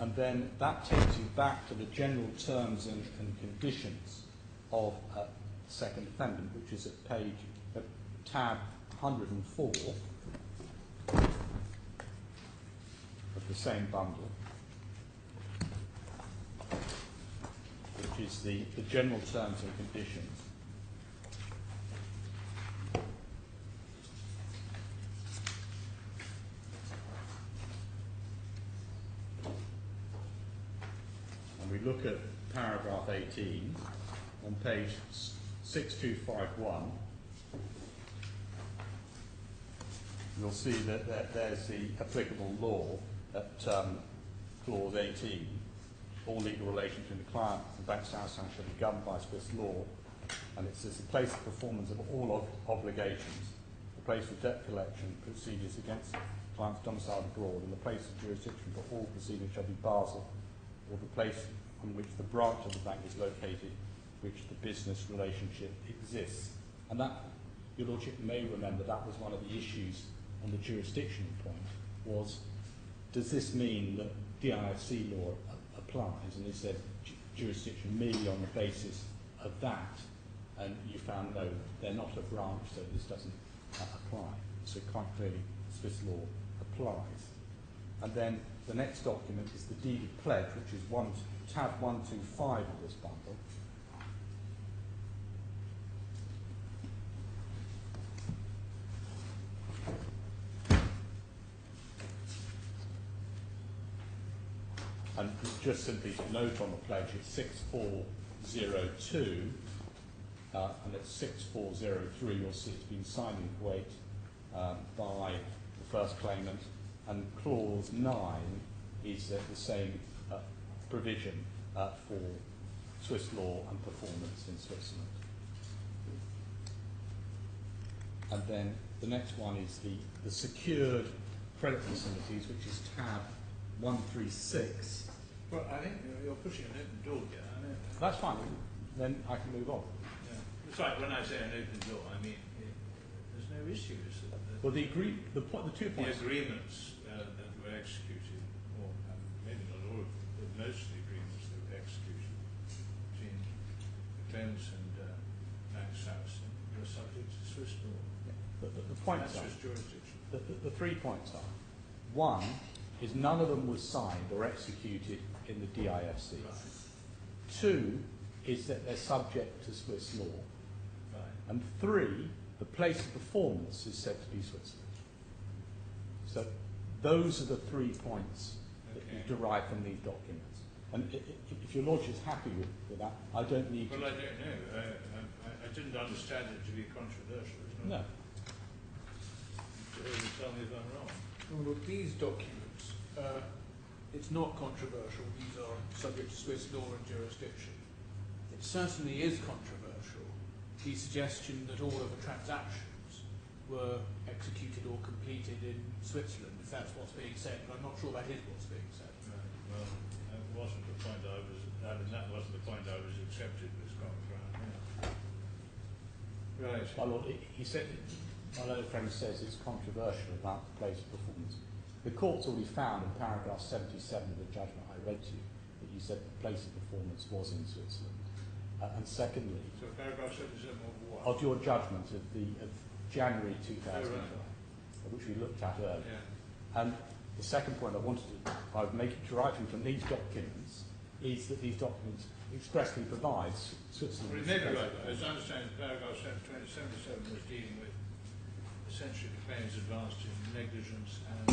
S1: And then that takes you back to the general terms and conditions of second defendant, which is at page tab 104 of the same bundle, which is the general terms and conditions. And we look at paragraph 18 on page 6251. You'll see that there's the applicable law at clause 18. All legal relations between the client and the Bank Sarasin shall be governed by Swiss law. And it says the place of performance of all obligations, the place of debt collection procedures against clients domiciled abroad, and the place of jurisdiction for all proceedings shall be Basel, or the place on which the branch of the bank is located, which the business relationship exists. And that, your Lordship may remember, that was one of the issues on the jurisdictional point, was does this mean that DIFC law applies? And they said jurisdiction merely on the basis of that, and you found no, they're not a branch, so this doesn't apply. So quite clearly Swiss law applies. And then the next document is the deed of pledge, which is tab 125 of this bundle. And just simply to note on the pledge, it's 6402, and at 6403 you'll see it's been signed in Kuwait by the first claimant, and clause 9 is the same provision for Swiss law and performance in Switzerland. And then the next one is the secured credit facilities, which is tab 136.
S2: Well, I think you're pushing an open door here. I mean,
S1: That's fine, then I can move on.
S2: yeah. It's like when I say an open door, I mean there's no issues.
S1: Well, the 2 points.
S2: The agreements that were executed, or maybe not all of them, but most of the agreements that were executed between the claimants and Bank Sarasin were subject to Swiss law.
S1: The points
S2: That's
S1: are,
S2: Swiss jurisdiction.
S1: the 3 points are, one is none of them was signed or executed in the DIFC.
S2: Right.
S1: 2 is that they're subject to Swiss law.
S2: Right.
S1: And 3, the place of performance is said to be Switzerland. So those are the 3 points that you derive from these documents. And if your Lordship is happy with that, I don't need to...
S2: Well, I don't know. I didn't understand it to be controversial. Isn't it?
S1: No.
S2: Tell me if I'm wrong.
S3: Well, look, these documents, it's not controversial. These are subject to Swiss law and jurisdiction. It certainly is controversial, the suggestion that all of the transactions were executed or completed in Switzerland, if that's what's being said, but I'm not sure that is what's being said.
S2: Right. Well, that wasn't the point I was. That wasn't the point I was accepted with Scott Brown. Yeah. Right.
S1: My Lord, he said, my learned friend says it's controversial about the place of performance. The court's already found in paragraph 77 of the judgment I read to you that you said the place of performance was in Switzerland. And secondly,
S2: So paragraph 77 of what?
S1: of your judgment of January 2009,
S2: Oh, right.
S1: which we looked at earlier.
S2: Yeah.
S1: And the second point I would make it deriving from these documents is that these documents expressly provide Switzerland.
S2: Well, it may be right. As I understand, paragraph 77 was dealing with essentially the claims advanced in negligence and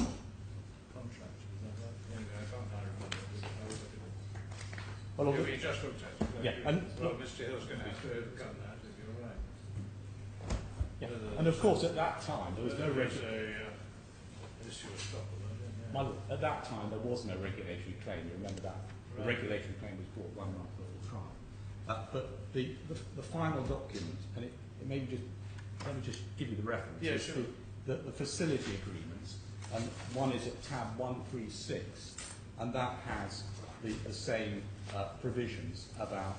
S2: contract. Is that right? Anyway, I can't remember.
S1: Well,
S2: We just looked at it.
S1: yeah,
S2: Well, Mr. Hill's going to have to overcome that if you're right.
S1: yeah. And of course, at that time there was no
S2: regulatory issue of stopper.
S1: at that time there was no regulatory claim. You remember that the
S2: Right.
S1: regulatory claim was brought 1 month before the trial. But the final document, and it may be just let me just give you the reference.
S2: Yeah,
S1: It's
S2: sure.
S1: The facility agreements, and one is at tab 136, and that has the same provisions about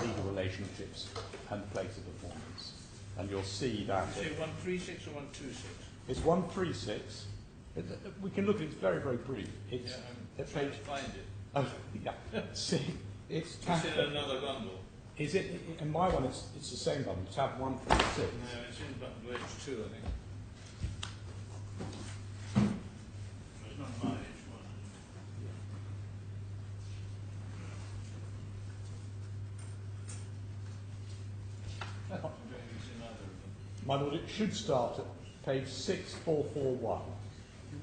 S1: legal relationships and place of performance. And you'll see that...
S2: Is it 136 or 126?
S1: It's 136. We can look at it, it's very, very brief. It's
S2: I'm
S1: at
S2: trying
S1: page...
S2: to find it.
S1: Oh, yeah. See, it's tab...
S2: Is it another bundle?
S1: Is it? In my one, it's the same bundle, tab 136.
S2: No, it's in bundle H2, I think. It's not mine, H1. I don't think it's in either of them.
S1: My lord, it should start at page 6441.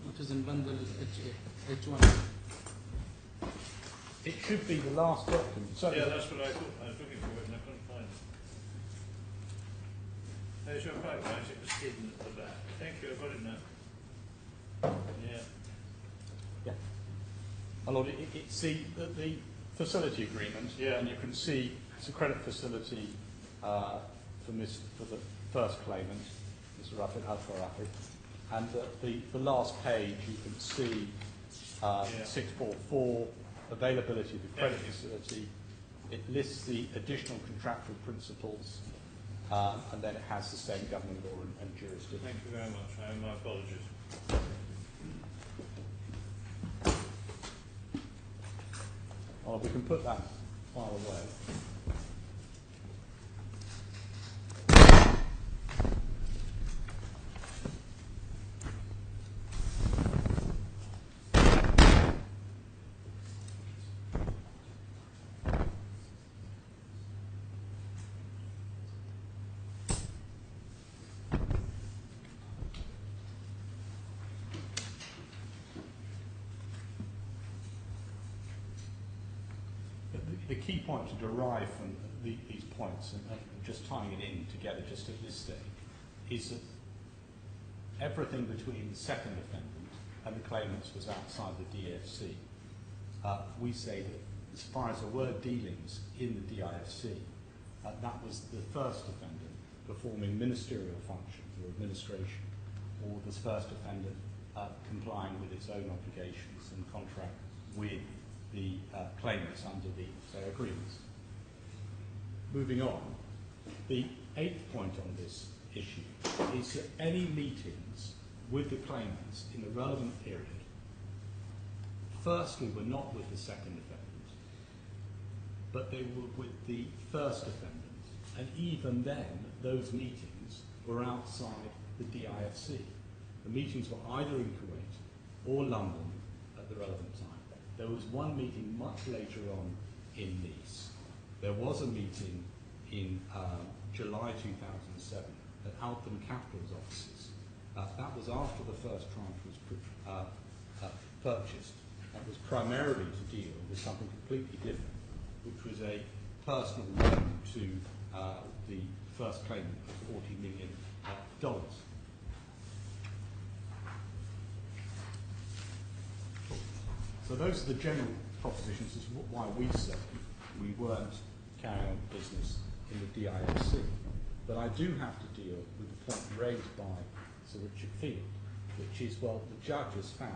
S4: Which is in bundle H1.
S1: It should be the last document. So
S2: Yeah, that's what I thought. I was looking for it and I couldn't find it. No, you're quite right. It was hidden at the back. Thank you. I've got it now. Yeah.
S1: yeah. My lord, it's the facility agreement,
S2: Yeah.
S1: and you can see it's a credit facility for the first claimant, Mr. Rafed Khorafi, and the last page you can see 644. Availability of the credit facility. It lists the additional contractual principles, and then it has the same governing law and jurisdiction.
S2: Thank you very much. My apologies.
S1: Well, we can put that file away. the key point to derive from these points, and just tying it in together just at this stage, is that everything between the second defendant and the claimants was outside the DFC. We say that as far as there were dealings in the DIFC, that was the first defendant performing ministerial functions or administration, or the first defendant complying with its own obligations and contract with the claimants under their agreements. Moving on, the eighth point on this issue is that any meetings with the claimants in the relevant period, firstly, were not with the second defendant, but they were with the first defendant. And even then, those meetings were outside the DIFC. The meetings were either in Kuwait or London at the relevant time. There was one meeting much later on in Nice. There was a meeting in July 2007 at Alpen Capital's offices. That was after the first tranche was purchased. That was primarily to deal with something completely different, which was a personal loan to the first claimant of $40 million. So those are the general propositions as to why we say we weren't carrying on business in the DIFC. But I do have to deal with the point raised by Sir Richard Field, which is, well, the judge has found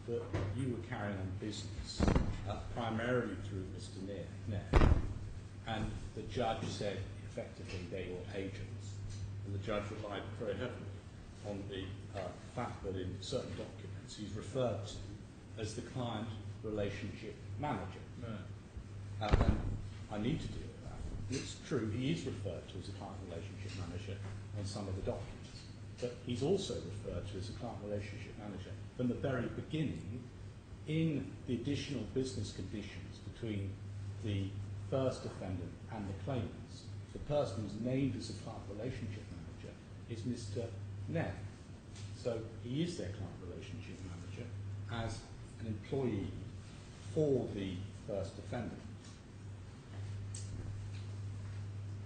S1: that you were carrying on business primarily through Mr. Nair. And the judge said, effectively, they were agents. And the judge relied very heavily on the fact that in certain documents he's referred to as the client relationship manager.
S2: No.
S1: And I need to deal with that. It's true, he is referred to as a client relationship manager on some of the documents, but he's also referred to as a client relationship manager from the very beginning in the additional business conditions between the first defendant and the claimants. The person who's named as a client relationship manager is Mr. Nair. So he is their client relationship manager as an employee for the first defendant.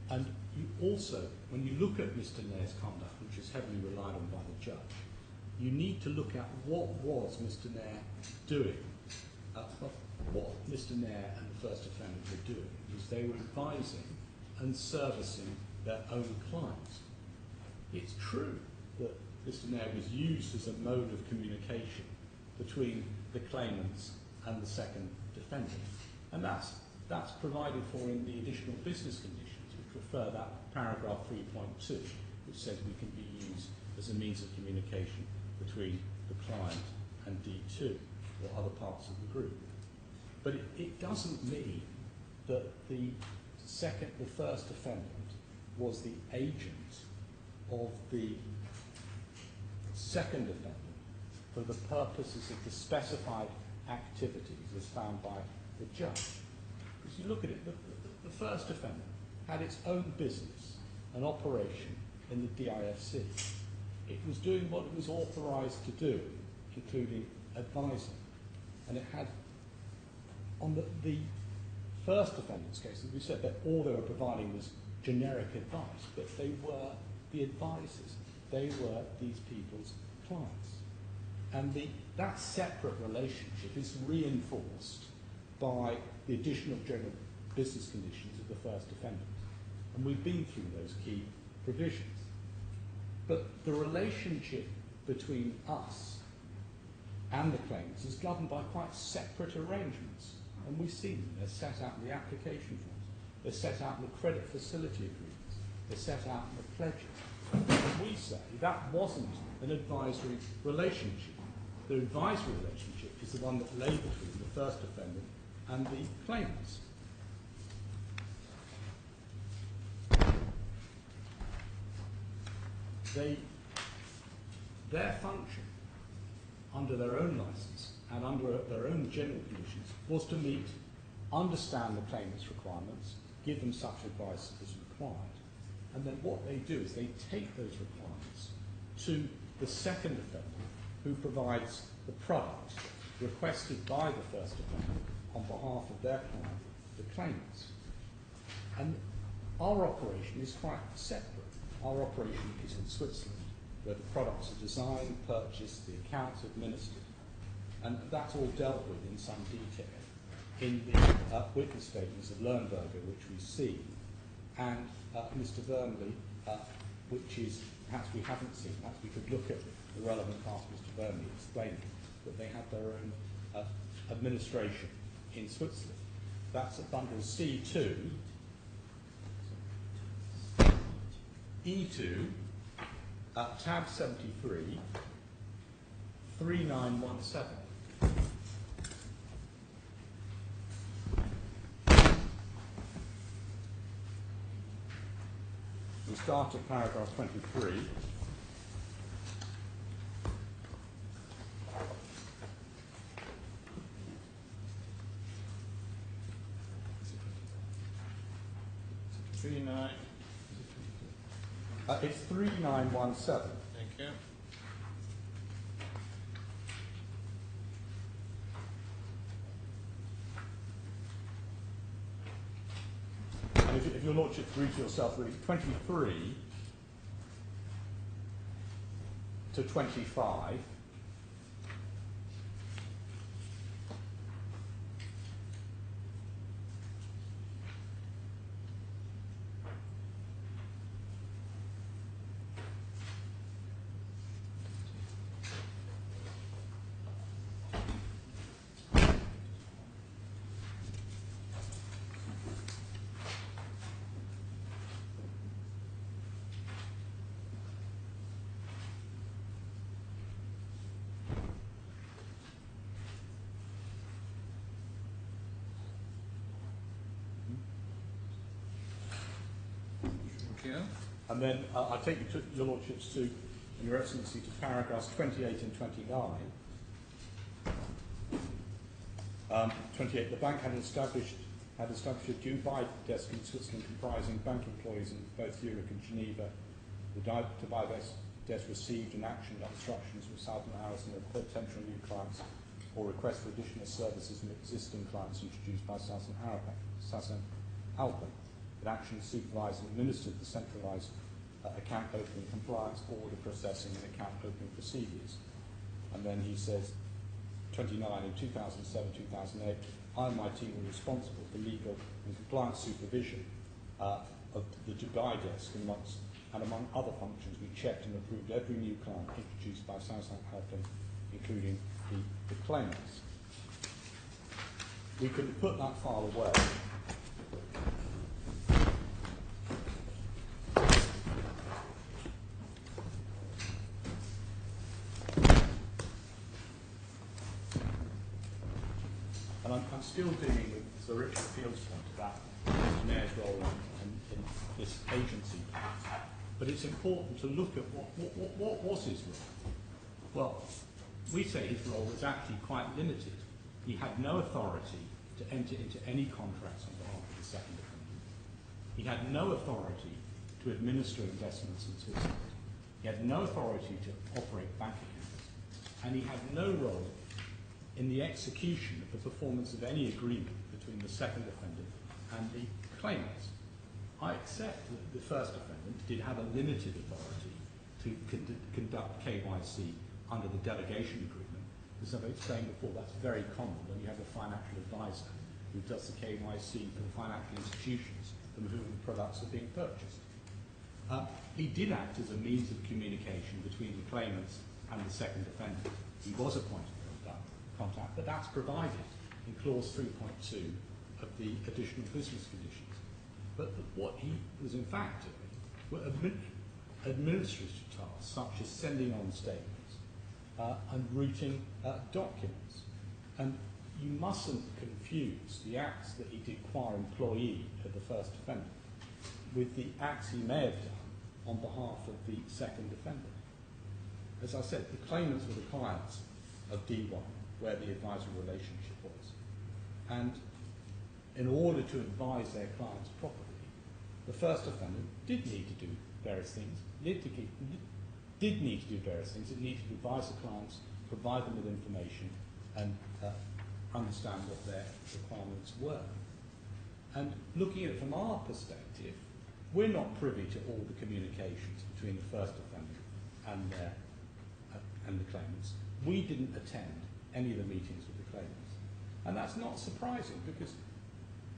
S1: And you also, when you look at Mr. Nair's conduct, which is heavily relied on by the judge, you need to look at what was Mr. Nair doing. What Mr. Nair and the first defendant were doing is they were advising and servicing their own clients. It's true that Mr. Nair was used as a mode of communication between the claimants and the second defendant. And that's provided for in the additional business conditions, which refer that paragraph 3.2, which says we can be used as a means of communication between the client and D2 or other parts of the group. But it doesn't mean that the first defendant was the agent of the second defendant for the purposes of the specified activities as found by the judge. As you look at it, the first defendant had its own business, an operation in the DIFC. It was doing what it was authorised to do, including advising. And it had, on the first defendant's case, as we said, that all they were providing was generic advice, but they were the advisors. They were these people's clients. And that separate relationship is reinforced by the additional general business conditions of the first defendant. And we've been through those key provisions. But the relationship between us and the claimants is governed by quite separate arrangements. And we've seen them. They're set out in the application forms. They're set out in the credit facility agreements. They're set out in the pledges. And we say that wasn't an advisory relationship. The advisory relationship is the one that lay between the first defendant and the claimants. Their function, under their own licence and under their own general conditions, was to meet, understand the claimant's requirements, give them such advice as required, and then what they do is they take those requirements to the second defendant, who provides the product requested by the first defendant on behalf of their client the claimants. And our operation is quite separate. Our operation is in Switzerland, where the products are designed, purchased, the accounts administered, and that's all dealt with in some detail in the witness statements of Lernberger, which we see, and Mr. Vernley, which is perhaps we haven't seen. Perhaps we could look at the relevant part of Mr. Vernley explaining that they have their own administration in Switzerland. That's at bundle C2. E2, tab 73, 3917. We start at paragraph 23. It's 3917.
S2: Thank you.
S1: And if your Lordship read to yourself, really, 23 to 25. And then I take you to your Lordships to, and Your Excellency, to paragraphs 28 and 29. 28. The bank had established a due buy desk in Switzerland comprising bank employees in both Zurich and Geneva. The to buy desk received and actioned instructions from Southern Harrison of potential new clients or requests for additional services from existing clients introduced by Sarasin-Alpen. It actually supervised and administered the centralised account opening compliance, order processing, and account opening procedures. And then he says, 29, in 2007-2008, I and my team were responsible for legal and compliance supervision of the Dubai desk, and among other functions, we checked and approved every new client introduced by Sarasin-Alpen, including the claimants. We could put that file away. And I'm still dealing with Sir Richard Field's point about the Mayor's role in this agency. But it's important to look at what was his role. Well, we say his role was actually quite limited. He had no authority to enter into any contracts on behalf of the second defendant. He had no authority to administer investments in Switzerland. He had no authority to operate bank accounts. And he had no role in the execution of the performance of any agreement between the second defendant and the claimants. I accept that the first defendant did have a limited authority to conduct KYC under the delegation agreement. As I've explained before, that's very common when you have a financial advisor who does the KYC for the financial institutions from whom the products are being purchased. He did act as a means of communication between the claimants and the second defendant. He was a point of contact, but that's provided in clause 3.2 of the additional business conditions. But what he was in fact doing were administrative tasks such as sending on statements and routing documents. And you mustn't confuse the acts that he did qua employee of the first defendant with the acts he may have done on behalf of the second defendant. As I said, the claimants were the clients of D1, where the advisory relationship was. And in order to advise their clients properly, the first defendant did need to do various things, It needed to advise the clients, provide them with information, and understand what their requirements were. And looking at it from our perspective, we're not privy to all the communications between the first defendant and the claimants. We didn't attend any of the meetings with the claimants. And that's not surprising because